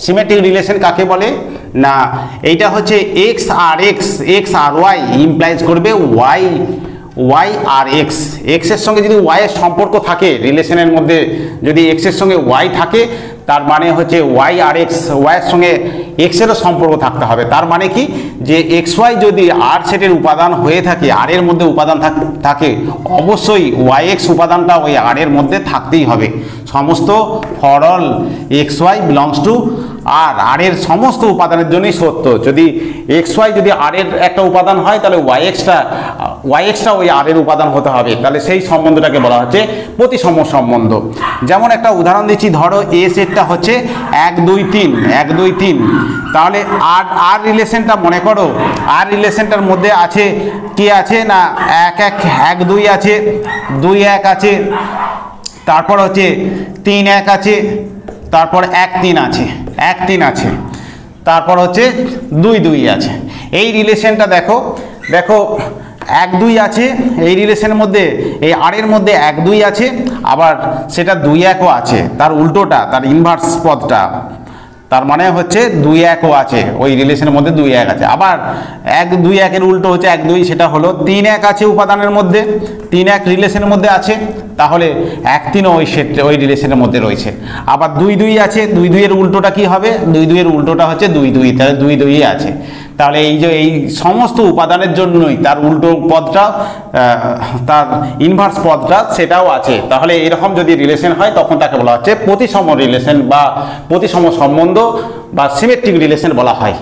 সিমেট্রিক রিলেশন কাকে বলে না, এইটা হচ্ছে এক্স আর ওয়াই ইমপ্লাইজ করবে ওয়াই আর এক্স, এক্সের সঙ্গে যদি ওয়াইয়ের সম্পর্ক থাকে রিলেশনের মধ্যে, যদি এক্সের সঙ্গে ওয়াই থাকে তার মানে হচ্ছে ওয়াই আর এক্স, ওয়াইয়ের সঙ্গে এক্সেরও সম্পর্ক থাকতে হবে। তার মানে কি যে এক্স ওয়াই যদি আর সেটের উপাদান হয়ে থাকে, আর এর মধ্যে উপাদান থাকে, অবশ্যই ওয়াই এক্স উপাদানটা ওই আর এর মধ্যে থাকতেই হবে। সমস্ত for all x y belongs to R এর সমস্ত উপাদানের জন্যই সত্য। যদি এক্স ওয়াই যদি আর এর একটা উপাদান হয় তাহলে ওয়াই এক্সটা ওই আর এর উপাদান হতে হবে, তাহলে সেই সম্বন্ধটাকে বলা হচ্ছে প্রতিসম সম্বন্ধ। যেমন একটা উদাহরণ দিচ্ছি, ধরো এ সেটটা হচ্ছে 1 2 3 1 2 3, তাহলে আর রিলেশনটা মনে করো, আর রিলেশনটার মধ্যে আছে কি আছে না 1 1 1 2 আছে, 2 1 আছে, তারপর হচ্ছে 3 1 আছে, তারপর 1 3 আছে, 1 3 আছে, তারপর হচ্ছে 2 2 আছে। এই রিলেশনটা দেখো 1 2 আছে এই রিলেশনের মধ্যে, এই আর এর মধ্যে 1 2 আছে, আবার সেটা 2 1ও আছে, তার উল্টোটা, তার ইনভার্স পদটা, তার মানে হচ্ছে 2 1ও আছে, ওই রিলেশনের মধ্যে 2 1 আছে। আবার 1 2 1 এর উল্টো হচ্ছে 1 2, সেটা হলো 3 1 আছে উপাদানের মধ্যে, 3 1 রিলেশনের মধ্যে আছে, তাহলে 1 3ও ওই রিলেশনের মধ্যে রয়েছে। আবার 2 2 আছে, 2 2 এর উল্টোটা কি হবে, 2 2 এর উল্টোটা হচ্ছে 2 2, তাহলে 2 2 আছে। তাহলে এই যে এই সমস্ত উপাদানের জন্যই তার উল্টো পদটা, তার ইনভার্স পদটা সেটাও আছে। তাহলে এরকম যদি রিলেশন হয় তখন তাকে বলা হচ্ছে প্রতিসম রিলেশন বা প্রতিসম সম্বন্ধ বা সিমেট্রিক রিলেশন বলা হয়।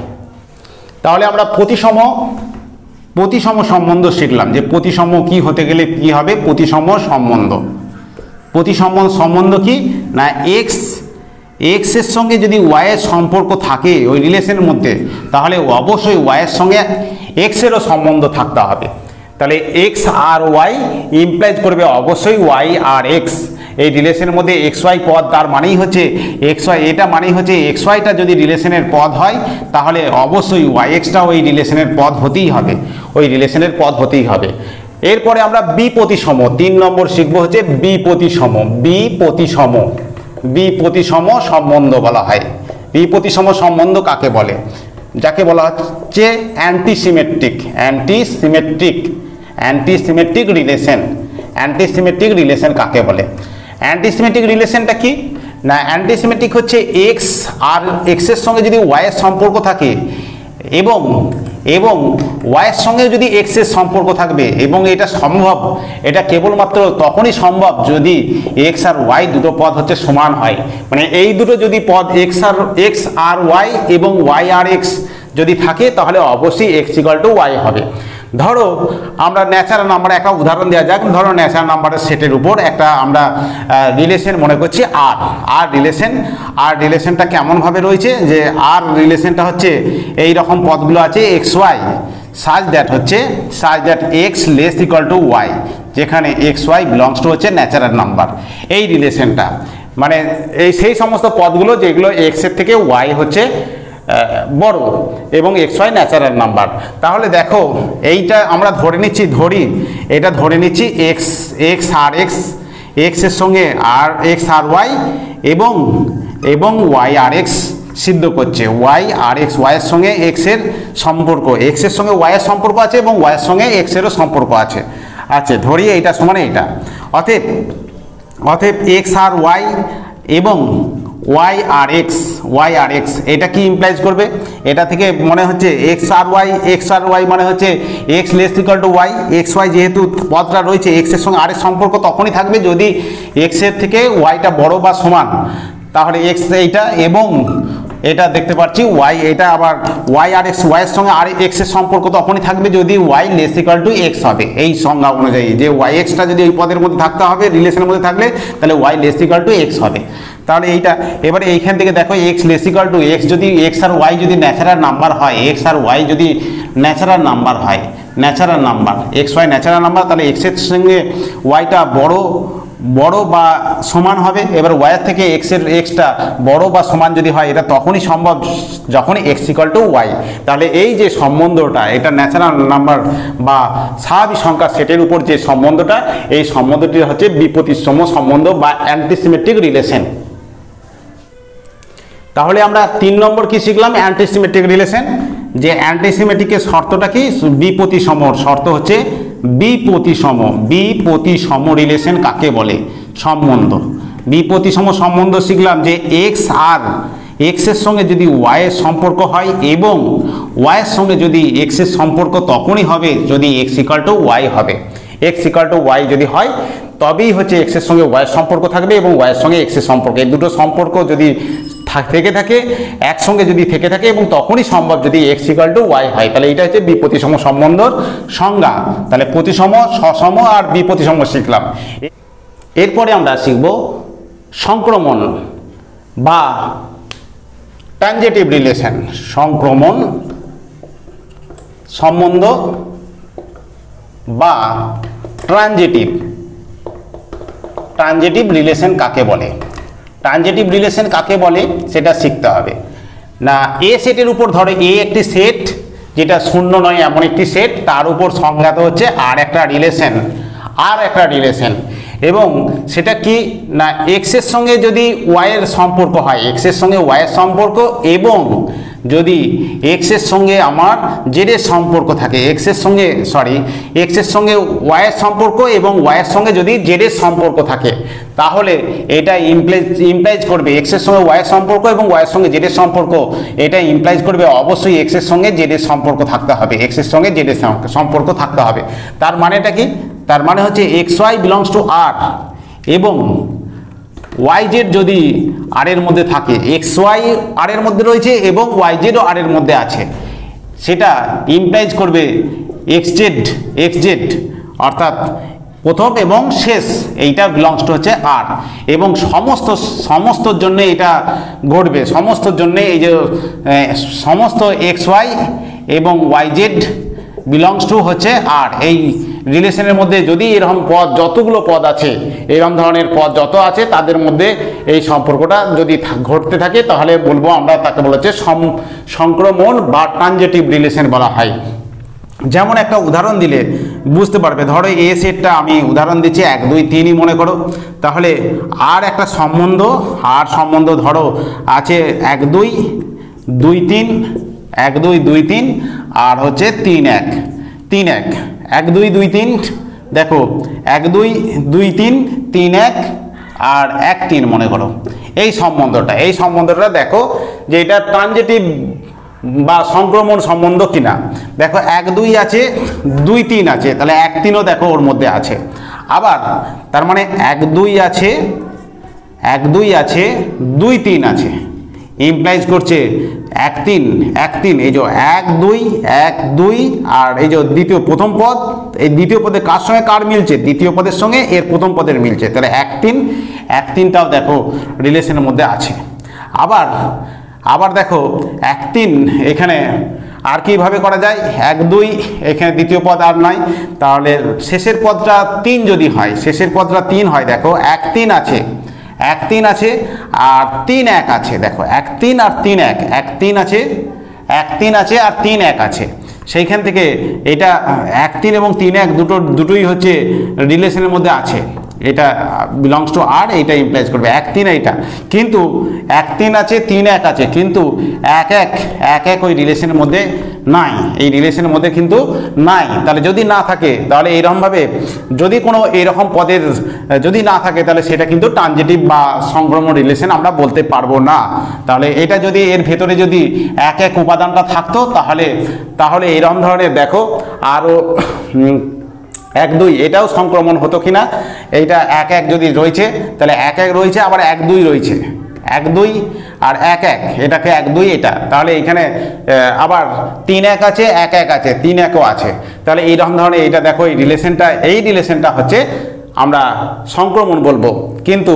তাহলে আমরা প্রতিসম সম্বন্ধ শিখলাম, যে প্রতিসম কি হতে গেলে কি হবে, প্রতিসম সম্বন্ধ। প্রতিসম সম্বন্ধ কি না, এক্স এর সঙ্গে যদি ওয়াই এর সম্পর্ক থাকে ওই রিলেশনের মধ্যে, তাহলে অবশ্যই ওয়াই এর সঙ্গে এক্স এরও সম্বন্ধ থাকতে হবে। তাহলে এক্স আর ওয়াই ইমপ্লাইজ করবে অবশ্যই ওয়াই আর এক্স। এই রিলেশনের মধ্যে এক্স ওয়াই পদ, তার মানেই হচ্ছে এক্স ওয়াই, এটা মানেই হচ্ছে এক্স ওয়াইটা যদি রিলেশনের পদ হয় তাহলে অবশ্যই ওয়াই এক্সটাও ওই রিলেশনের পদ হতেই হবে, ওই রিলেশনের পদ হতেই হবে। এরপরে আমরা বি প্রতিসম 3 নম্বর শিখবো, হচ্ছে বি প্রতিসম সম্বন্ধ বলা হয়। বি প্রতিসম সম্বন্ধ কাকে বলে, যাকে বলা হচ্ছে অ্যান্টিসিমেট্রিক রিলেশন কাকে বলে। অ্যান্টিসিমেট্রিক রিলেশনটা কি না, অ্যান্টিসিমেট্রিক হচ্ছে এক্স এর সঙ্গে যদি ওয়াই এর সম্পর্ক থাকে এবং ওয়াইয়ের সঙ্গে যদি এক্স এর সম্পর্ক থাকবে, এবং এটা সম্ভব, এটা কেবলমাত্র তখনই সম্ভব যদি এক্স আর ওয়াই দুটো পদ হচ্ছে সমান হয়। মানে এই দুটো যদি পদ এক্স আর ওয়াই এবং ওয়াই আর এক্স যদি থাকে তাহলে অবশ্যই এক্স ইকুয়াল টু ওয়াই হবে। ধরো আমরা ন্যাচারাল নাম্বার একটা উদাহরণ দেওয়া যাক, ধরো ন্যাচারাল নাম্বারের সেটের উপর একটা আমরা রিলেশন মনে করছি আর রিলেশনটা কেমনভাবে রয়েছে, যে আর রিলেশনটা হচ্ছে এই রকম পদগুলো আছে x y such that x less equal to y, যেখানে এক্স ওয়াই বিলংস টু হচ্ছে ন্যাচারাল নাম্বার। এই রিলেশনটা মানে এই সেই সমস্ত পদগুলো যেগুলো এক্স এর থেকে ওয়াই হচ্ছে বড় এবং এক্স ওয়াই ন্যাচারাল নাম্বার। তাহলে দেখো এইটা আমরা ধরে নিচ্ছি এক্স আর এক্স এর সঙ্গে আর এক্স আর ওয়াই এবং ওয়াই আর এক্স সিদ্ধ করছে, ওয়াই আর এক্স, ওয়াইয়ের সঙ্গে এক্স এর সম্পর্ক, এক্স এর সঙ্গে ওয়াইয়ের সম্পর্ক আছে এবং ওয়াইয়ের সঙ্গে এক্স এরও সম্পর্ক আছে। আচ্ছা ধরি এইটা সমান এইটা, অতএব এক্স আর ওয়াই এবং ওয়াই আর এক্স এটা কি ইমপ্লাইজ করবে, এটা থেকে মনে হচ্ছে এক্স আর ওয়াই মানে হচ্ছে x less equal to Y. X Y যেহেতু পদটা রয়েছে এক্স এর সঙ্গে আর এর সম্পর্ক তখনই থাকবে যদি এক্স এর থেকে ওয়াইটা বড় বা সমান, তাহলে এক্স এইটা এবং এটা দেখতে পাচ্ছি ওয়াই, এটা আবার ওয়াই আর এক্স, ওয়াইয়ের সঙ্গে আর এক্স এর সম্পর্ক তখনই থাকবে যদি Y less equal to X হবে। এই সংজ্ঞা অনুযায়ী যে ওয়াই এক্সটা যদি ওই পদের মধ্যে থাকতে হবে, রিলেশনের মধ্যে থাকলে, তাহলে Y less equal to X হবে। তাহলে এইটা এবারে এইখান থেকে দেখো X less equal to X, যদি এক্স আর ওয়াই যদি ন্যাচারাল নাম্বার হয়, এক্স আর ওয়াই যদি natural number X Y natural number, তাহলে এক্স এর সঙ্গে ওয়াইটা বড় বা সমান হবে। এবার ওয়াইয়ের থেকে এক্সটা বড় বা সমান যদি হয়, এটা তখনই সম্ভব যখন এক্স ইকুয়াল টু ওয়াই। তাহলে এই যে সম্বন্ধটা, এটা ন্যাচারাল নাম্বার বা স্বাভাবিক সংখ্যার সেটের উপর যে সম্বন্ধটা, এই সম্বন্ধটি হচ্ছে বিপ্রতিসম সম্বন্ধ বা অ্যান্টিসিমেট্রিক রিলেশন। তাহলে আমরা 3 নম্বর কি শিখলাম, অ্যান্টিসিমেট্রিক রিলেশন। যে অ্যান্টিসিমেট্রিকের শর্তটা কি, বিপ্রতিসমর শর্ত হচ্ছে বিপ্রতিসম। বিপ্রতিসম রিলেশন কাকে বলে? সম্বন্ধ। বিপ্রতিসম সম্বন্ধ শিখলাম যে এক্স আর এক্সের সঙ্গে যদি ওয়াইয়ের সম্পর্ক হয় এবং ওয়াইয়ের সঙ্গে যদি এক্সের সম্পর্ক তখনই হবে যদি এক্স ইকাল টু ওয়াই হবে। এক্স ইকাল টু ওয়াই যদি হয় তবেই হচ্ছে এক্সের সঙ্গে ওয়াইয়ের সম্পর্ক থাকবে এবং ওয়াইয়ের সঙ্গে এক্সের সম্পর্ক, এই দুটো সম্পর্ক যদি থেকে থাকে একসঙ্গে যদি থেকে থাকে এবং তখনই সম্ভব যদি এক্স ইকাল টু ওয়াই হয়। তাহলে এটা হচ্ছে বিপ্রতিসম সম্বন্ধর সংজ্ঞা। তাহলে প্রতিসম, সসম আর বিপ্রতিসম শিখলাম। এরপরে আমরা শিখব সংক্রমণ বা ট্রানজিটিভ রিলেশন। সংক্রমণ সম্বন্ধ বা ট্রানজিটিভ রিলেশন কাকে বলে? ট্রানজিটিভ রিলেশন কাকে বলে সেটা শিখতে হবে। না, এ সেটের উপর ধরো এ একটি সেট যেটা শূন্য নয় এমন একটি সেট, তার উপর সংজ্ঞাত হচ্ছে আর একটা রিলেশন এবং সেটা কি না এক্সের সঙ্গে যদি ওয়াইয়ের সম্পর্ক হয়, এক্সের সঙ্গে ওয়াইয়ের সম্পর্ক এবং যদি এক্সের সঙ্গে আমার জেডের সম্পর্ক থাকে, এক্সের সঙ্গে ওয়াইয়ের সম্পর্ক এবং ওয়াইয়ের সঙ্গে যদি জেডের সম্পর্ক থাকে তাহলে এটা ইমপ্লাইজ করবে এক্সের সঙ্গে ওয়াইয়ের সম্পর্ক এবং ওয়াইয়ের সঙ্গে জেডের সম্পর্ক, এটা ইমপ্লাইজ করবে অবশ্যই এক্সের সঙ্গে জেডের সম্পর্ক থাকতে হবে, এক্সের সঙ্গে জেডের সম্পর্ক থাকতে হবে। তার মানেটা কি? তার মানে হচ্ছে এক্স ওয়াই বিলংস টু আর এবং ওয়াই জেড যদি আর এর মধ্যে থাকে, এক্স ওয়াই আর এর মধ্যে রয়েছে এবং ওয়াই জেডও আর এর মধ্যে আছে, সেটা ইমপ্লাইজ করবে এক্স জেড অর্থাৎ প্রথম এবং শেষ, এইটা বিলংস টু হচ্ছে আর এবং সমস্তর জন্য এটা ঘটবে, সমস্তর জন্য এই যে সমস্ত এক্স ওয়াই এবং ওয়াই জেড বিলংস টু হচ্ছে আর। এই রিলেশনের মধ্যে যদি এরকম পদ, যতগুলো পদ আছে, এরকম ধরনের পদ যত আছে তাদের মধ্যে এই সম্পর্কটা যদি ঘটতে থাকে তাহলে বলবো আমরা তাকে বলা হচ্ছে সংক্রমণ বা ট্রানজিটিভ রিলেশন বলা হয়। যেমন একটা উদাহরণ দিলে বুঝতে পারবে, ধরো এ সেটটা আমি উদাহরণ দিচ্ছি 1 2 3ই মনে করো, তাহলে আর একটা সম্বন্ধ ধরো আছে 1 2 2 3 1 2 2 3 আর হচ্ছে 3 1 1 2 2 3 দেখো 1 2 2 3 3 1 আর 1 3 মনে করো। এই সম্বন্ধটা দেখো যে এটা ট্রানজিটিভ বা সংক্রমণ সম্বন্ধ কিনা। দেখো 1 2 আছে, 2 3 আছে, তাহলে 1 3ও দেখো ওর মধ্যে আছে। আবার তার মানে 1 2 আছে 2 3 আছে, ইমপ্লাইজ করছে 1 3 এই যে 1 2 আর এই যে প্রথম পদ, এই দ্বিতীয় পদে কার সঙ্গে কার মিলছে? দ্বিতীয় পদের সঙ্গে এর প্রথম পদের মিলছে, তাহলে 1 3টাও দেখো রিলেশনের মধ্যে আছে। আবার দেখো 1 3 এখানে আর কিভাবে করা যায়? 1 2 এখানে দ্বিতীয় পদ আর নাই, তাহলে শেষের পদটা 3 যদি হয়, শেষের পদটা 3 হয়, দেখো 1 3 আছে 1 3 আছে আর 3 1 আছে, দেখো 1 3 আর 3 1 1 3 আছে 1 3 আছে আর 3 1 আছে। সেইখান থেকে এটা 1 3 এবং 3 1 দুটোই হচ্ছে রিলেশনের মধ্যে আছে, এটা বিলংস টু আর, এটা ইমপ্লাইজ করবে 1 3 এইটা। কিন্তু 1 3 আছে 3 1 আছে কিন্তু 1 1 ওই রিলেশনের মধ্যে নাই, এই রিলেশনের মধ্যে কিন্তু নাই। তাহলে যদি না থাকে তাহলে এইরকমভাবে যদি কোনো এইরকম পদের যদি না থাকে তাহলে সেটা কিন্তু ট্রানজিটিভ বা সংক্রমণ রিলেশন আমরা বলতে পারবো না। তাহলে এটা যদি এর ভেতরে যদি 1 1 উপাদানটা থাকতো তাহলে এরকম ধরনের দেখো আরও 1 2 এটাও সংক্রমণ হতো কিনা, এইটা 1 1 যদি রয়েছে তাহলে 1 1 রয়েছে, আবার 1 2 রয়েছে, 1 2 আর 1 1 এটাকে 1 2 এটা, তাহলে এখানে আবার 3 1 আছে 1 1 আছে 3 1ও আছে, তাহলে এইরকম ধরনের এইটা দেখো এই রিলেশনটা হচ্ছে আমরা সংক্রমণ বলবো। কিন্তু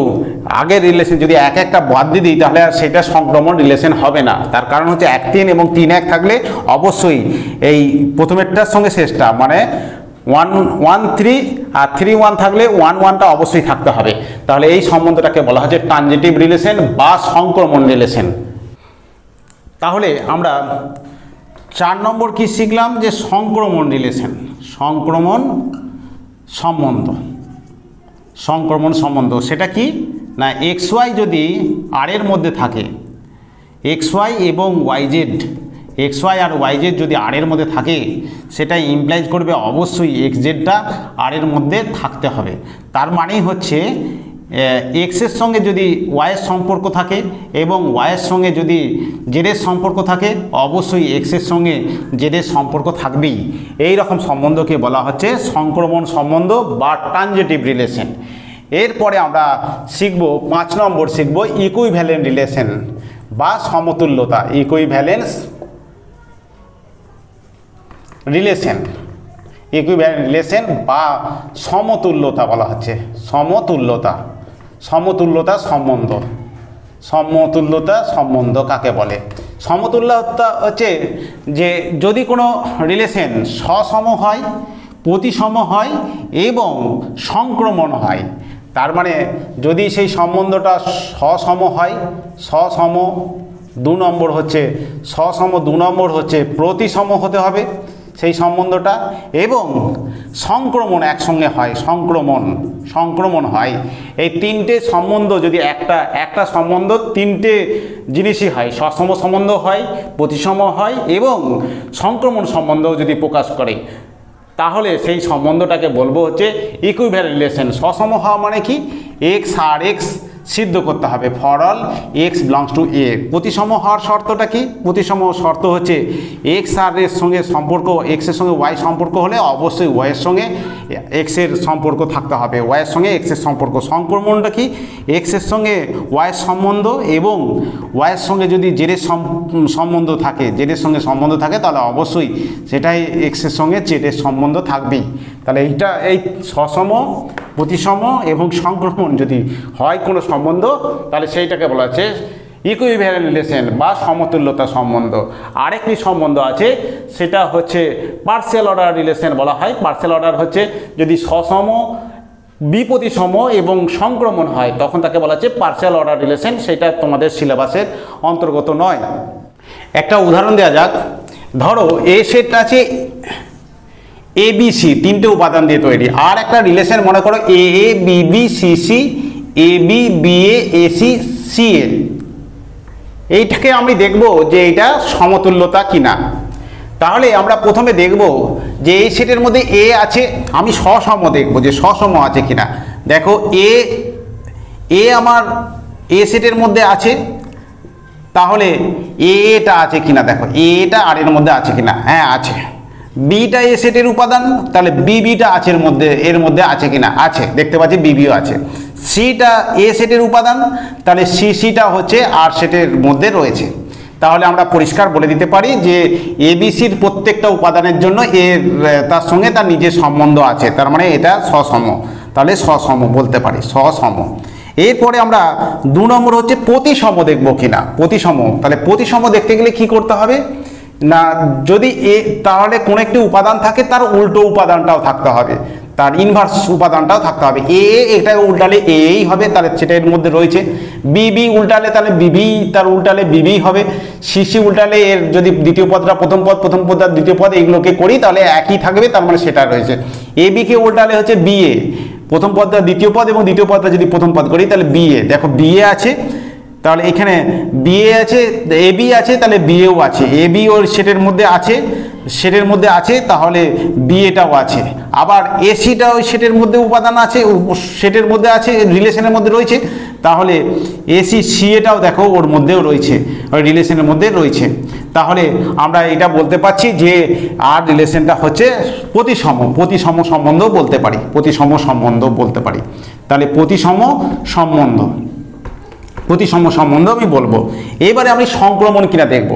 আগের রিলেশন যদি 1 1টা বাদ দিয়ে দিই তাহলে আর সেটা সংক্রমণ রিলেশন হবে না। তার কারণ হচ্ছে 1 3 এবং 3 1 থাকলে অবশ্যই এই প্রথমেরটার সঙ্গে শেষটা মানে 1 1 3 আর 3 1 থাকলে 1 1টা অবশ্যই থাকতে হবে। তাহলে এই সম্বন্ধটাকে বলা হচ্ছে ট্রানজিটিভ রিলেশন বা সংক্রমণ রিলেশন। তাহলে আমরা 4 নম্বর কি শিখলাম? যে সংক্রমণ রিলেশন, সংক্রমণ সম্বন্ধ সেটা কি না এক্স ওয়াই যদি আর এর মধ্যে থাকে, এক্স ওয়াই এবং ওয়াই জেড এক্স ওয়াই আর ওয়াই জেড যদি আর এর মধ্যে থাকে সেটা ইমপ্লাইজ করবে অবশ্যই এক্স জেডটা আর এর মধ্যে থাকতে হবে। তার মানেই হচ্ছে এক্সের সঙ্গে যদি ওয়াইয়ের সম্পর্ক থাকে এবং ওয়াইয়ের সঙ্গে যদি জেডের সম্পর্ক থাকে অবশ্যই এক্সের সঙ্গে জেডের সম্পর্ক থাকবেই। এই রকম সম্বন্ধকে বলা হচ্ছে সংক্রমণ সম্বন্ধ বা ট্রানজিটিভ রিলেশন। এরপরে আমরা শিখব 5 নম্বর শিখব ইকুইভ্যালেন্ট রিলেশন বা সমতুল্যতা। ইকুইভ্যালেন্স রিলেশন, ইকুইভ্যালেন্ট রিলেশন বা সমতুল্যতা বলা হচ্ছে। সমতুল্যতা, সমতুল্যতা সম্বন্ধ। সমতুল্যতা সম্বন্ধ কাকে বলে? সমতুল্যতা হচ্ছে যে যদি কোনো রিলেশন সসম হয়, প্রতিসম হয় এবং সংক্রমণ হয়, তার মানে যদি সেই সম্বন্ধটা সসম হয়, সসম 2 নম্বর হচ্ছে সসম, 2 নম্বর হচ্ছে প্রতিসম হতে হবে সেই সম্বন্ধটা, এবং সংক্রমণ একসঙ্গে হয়, সংক্রমণ হয়। এই 3টে সম্বন্ধ যদি একটা সম্বন্ধ 3টে জিনিসই হয়, সসম সম্বন্ধ হয়, প্রতিসম হয় এবং সংক্রমণ সম্বন্ধও যদি প্রকাশ করে, তাহলে সেই সম্বন্ধটাকে বলবো হচ্ছে ইকুইভ্যালেন্ট রিলেশন। সসম হওয়া মানে কি? এক্স আর এক্স সিদ্ধ করতে হবে, for all x belongs to A. প্রতিসম হওয়ার শর্তটা কি? প্রতিসম শর্ত হচ্ছে এক্স আর এর সঙ্গে সম্পর্ক, এক্সের সঙ্গে ওয়াই সম্পর্ক হলে অবশ্যই ওয়াইয়ের সঙ্গে এক্সের সম্পর্ক থাকতে হবে, ওয়াইয়ের সঙ্গে এক্সের সম্পর্ক। সংক্রমণটা কি? এক্সের সঙ্গে ওয়াইয়ের সম্বন্ধ এবং ওয়াইয়ের সঙ্গে যদি জেডের সম্বন্ধ থাকে, জেডের সঙ্গে সম্বন্ধ থাকে তাহলে অবশ্যই সেটাই এক্সের সঙ্গে জেডের সম্বন্ধ থাকবেই। তাহলে এইটা এই সসম, প্রতিসম এবং সংক্রমণ যদি হয় কোনো সম্বন্ধ, তাহলে সেইটাকে বলা হচ্ছে ইকুইভ্যালেন্ট রিলেশন বা সমতুল্যতা সম্বন্ধ। আরেকটি সম্বন্ধ আছে, সেটা হচ্ছে পার্সিয়াল অর্ডার রিলেশন বলা হয়। পার্সিয়াল অর্ডার হচ্ছে যদি সসম, বিপ্রতিসম এবং সংক্রমণ হয় তখন তাকে বলা হচ্ছে পার্সিয়াল অর্ডার রিলেশন। সেটা তোমাদের সিলেবাসের অন্তর্গত নয়। একটা উদাহরণ দেওয়া যাক। ধরো এ সেটটা আছে ABC, 3টে উপাদান দিয়ে তৈরি। আর একটা রিলেশন মনে করো AA BB CC AB BA AC CA। এইটাকে আমি দেখব যে এটা সমতুল্যতা কিনা। তাহলে আমরা প্রথমে দেখব যে এই সেটের মধ্যে A আছে, আমি সসম দেখব যে সসম আছে কিনা। দেখো A আমার A সেটের মধ্যে আছে, তাহলে এটা আছে কিনা দেখো, এটা আর এর মধ্যে আছে কিনা। হ্যাঁ আছে। বিটা এ সেটের উপাদান, তাহলে বিটা আছে এর মধ্যে আছে কিনা। আছে, দেখতে পাচ্ছি বিবিও আছে। সিটা এ সেটের উপাদান, তাহলে সিটা হচ্ছে আর সেটের মধ্যে রয়েছে। তাহলে আমরা পরিষ্কার বলে দিতে পারি যে এবিসির প্রত্যেকটা উপাদানের জন্য তার সঙ্গে তার নিজের সম্বন্ধ আছে, তার মানে এটা সসম। তাহলে সসম বলতে পারি, সসম। এরপরে আমরা 2 নম্বর হচ্ছে প্রতিসম দেখব কিনা। প্রতিসম, তাহলে প্রতিসম দেখতে গেলে কি করতে হবে না, যদি তাহলে কোন একটি উপাদান থাকে তার উল্টো উপাদানটাও থাকতে হবে, তার ইনভার্স উপাদানটাও থাকতে হবে। এটা উল্টালে এই হবে, তাহলে সেটা এর মধ্যে রয়েছে। বিবি উল্টালে তাহলে বিবি, তার উল্টালে বিবি হবে। সিসি উল্টালে এর যদি দ্বিতীয় পদটা প্রথম পদ আর দ্বিতীয় পদ এগুলোকে করি তাহলে একই থাকবে, তার মানে সেটা রয়েছে। এবি কে উল্টালে হচ্ছে বিএ, প্রথম পদটা দ্বিতীয় পদ এবং দ্বিতীয় পদটা যদি প্রথম পদ করি তাহলে বিএ। দেখো বিএ আছে, তাহলে এখানে বিএ আছে, এবি আছে, তাহলে বিএও আছে। এবি ওর সেটের মধ্যে আছে, সেটের মধ্যে আছে, তাহলে বিএটাও আছে। আবার এসিটা ওই সেটের মধ্যে উপাদান আছে, সেটের মধ্যে আছে, রিলেশনের মধ্যে রয়েছে, তাহলে এসি সিএটাও দেখো ওর মধ্যেও রয়েছে, ওই রিলেশনের মধ্যে রয়েছে। তাহলে আমরা এটা বলতে পারছি যে আর রিলেশনটা হচ্ছে প্রতিসম, প্রতিসম সম্বন্ধ বলতে পারি, প্রতিসম সম্বন্ধ বলতে পারি। তাহলে প্রতিসম সম্বন্ধ, প্রতিসম সম্বন্ধ আমি বলবো। এবারে আমি সংক্রমণ কিনা দেখব।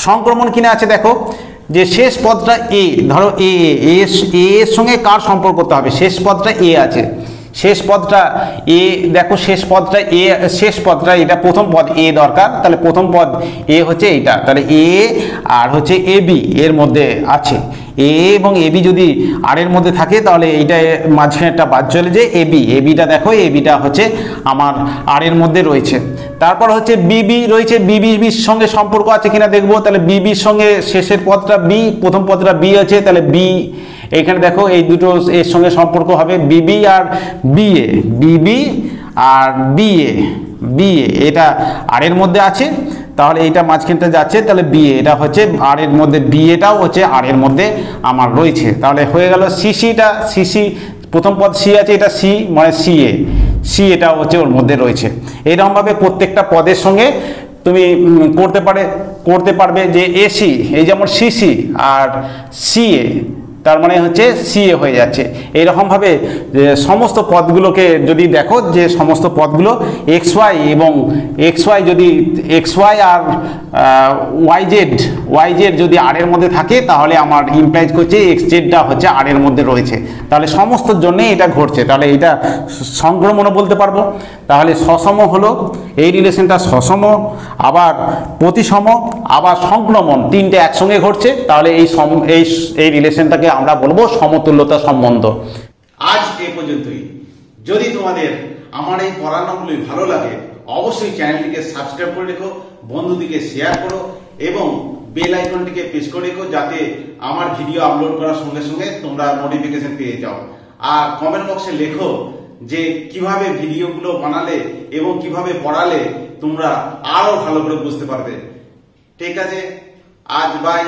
সংক্রমণ কিনা আছে দেখো যে শেষ পদটা এ, ধরো এর সঙ্গে কার সম্পর্ক করতে হবে, শেষ পদটা এ আছে, শেষ পদটা এ, দেখো শেষ পদটা এ, শেষ পদটা এটা প্রথম পদ এ দরকার, তাহলে প্রথম পদ এ হচ্ছে এইটা, তাহলে এ আর হচ্ছে এ বি এর মধ্যে আছে। এ এবং এবি যদি আর এর মধ্যে থাকে তাহলে এইটা মাঝখানে একটা বাদ চলে যায় এবিটা, দেখো এবিটা হচ্ছে আমার আর এর মধ্যে রয়েছে। তারপর হচ্ছে বিবি রয়েছে, বিবির সঙ্গে সম্পর্ক আছে কিনা দেখবো। তাহলে বিবির সঙ্গে শেষের পদটা বি, প্রথম পদটা বি আছে, তাহলে বি এইখানে দেখো এই দুটো এর সঙ্গে সম্পর্ক হবে বিবি আর বিএ, বিবি আর বিএ, এটা আর এর মধ্যে আছে, তাহলে এইটা মাঝখানটা যাচ্ছে, তাহলে বিএ এটা হচ্ছে আর এর মধ্যে বিএটাও হচ্ছে আর এর মধ্যে আমার রয়েছে। তাহলে হয়ে গেল সিসিটা, সিসি প্রথম পদ সি আছে, এটা সি মানে সি এটা হচ্ছে ওর মধ্যে রয়েছে। এইরকমভাবে প্রত্যেকটা পদের সঙ্গে তুমি করতে পারবে যে এসি, এই যেমন সিসি আর সিএ, তার মানে হচ্ছে সিএ হয়ে যাচ্ছে। এইরকমভাবে সমস্ত পদগুলোকে যদি দেখো যে সমস্ত পদগুলো এক্স ওয়াই এবং এক্স ওয়াই যদি এক্স ওয়াই আর ওয়াই জেড যদি আর এর মধ্যে থাকে, তাহলে আমার ইমপ্লাইজ করছে এক্স জেডটা হচ্ছে আর এর মধ্যে রয়েছে। তাহলে সমস্তর জন্যই এটা ঘটছে, তাহলে এটা সংক্রমণও বলতে পারবো। তাহলে সসম হলো এই রিলেশনটা সসম, আবার প্রতিসম, আবার সংক্রমণ, তিনটে একসঙ্গে ঘটছে। তাহলে এই রিলেশনটাকে আমরা বলবো সমতুল্যতা সম্বন্ধ। আজ এ পর্যন্তই। যদি তোমাদের আমার এই পড়ানোগুলি ভালো লাগে, অবশ্যই চ্যানেলটিকে সাবস্ক্রাইব করে রেখো, বন্ধুদিকে শেয়ার করো এবং বেল আইকনটিকে প্রেস করে রেখো, যাতে আমার ভিডিও আপলোড করার সঙ্গে সঙ্গে তোমরা নোটিফিকেশন পেয়ে যাও। আর কমেন্ট বক্সে লেখো যে কিভাবে ভিডিওগুলো বানালে এবং কিভাবে পড়ালে তোমরা আরো ভালো করে বুঝতে পারবে। ঠিক আছে, আজ বাই।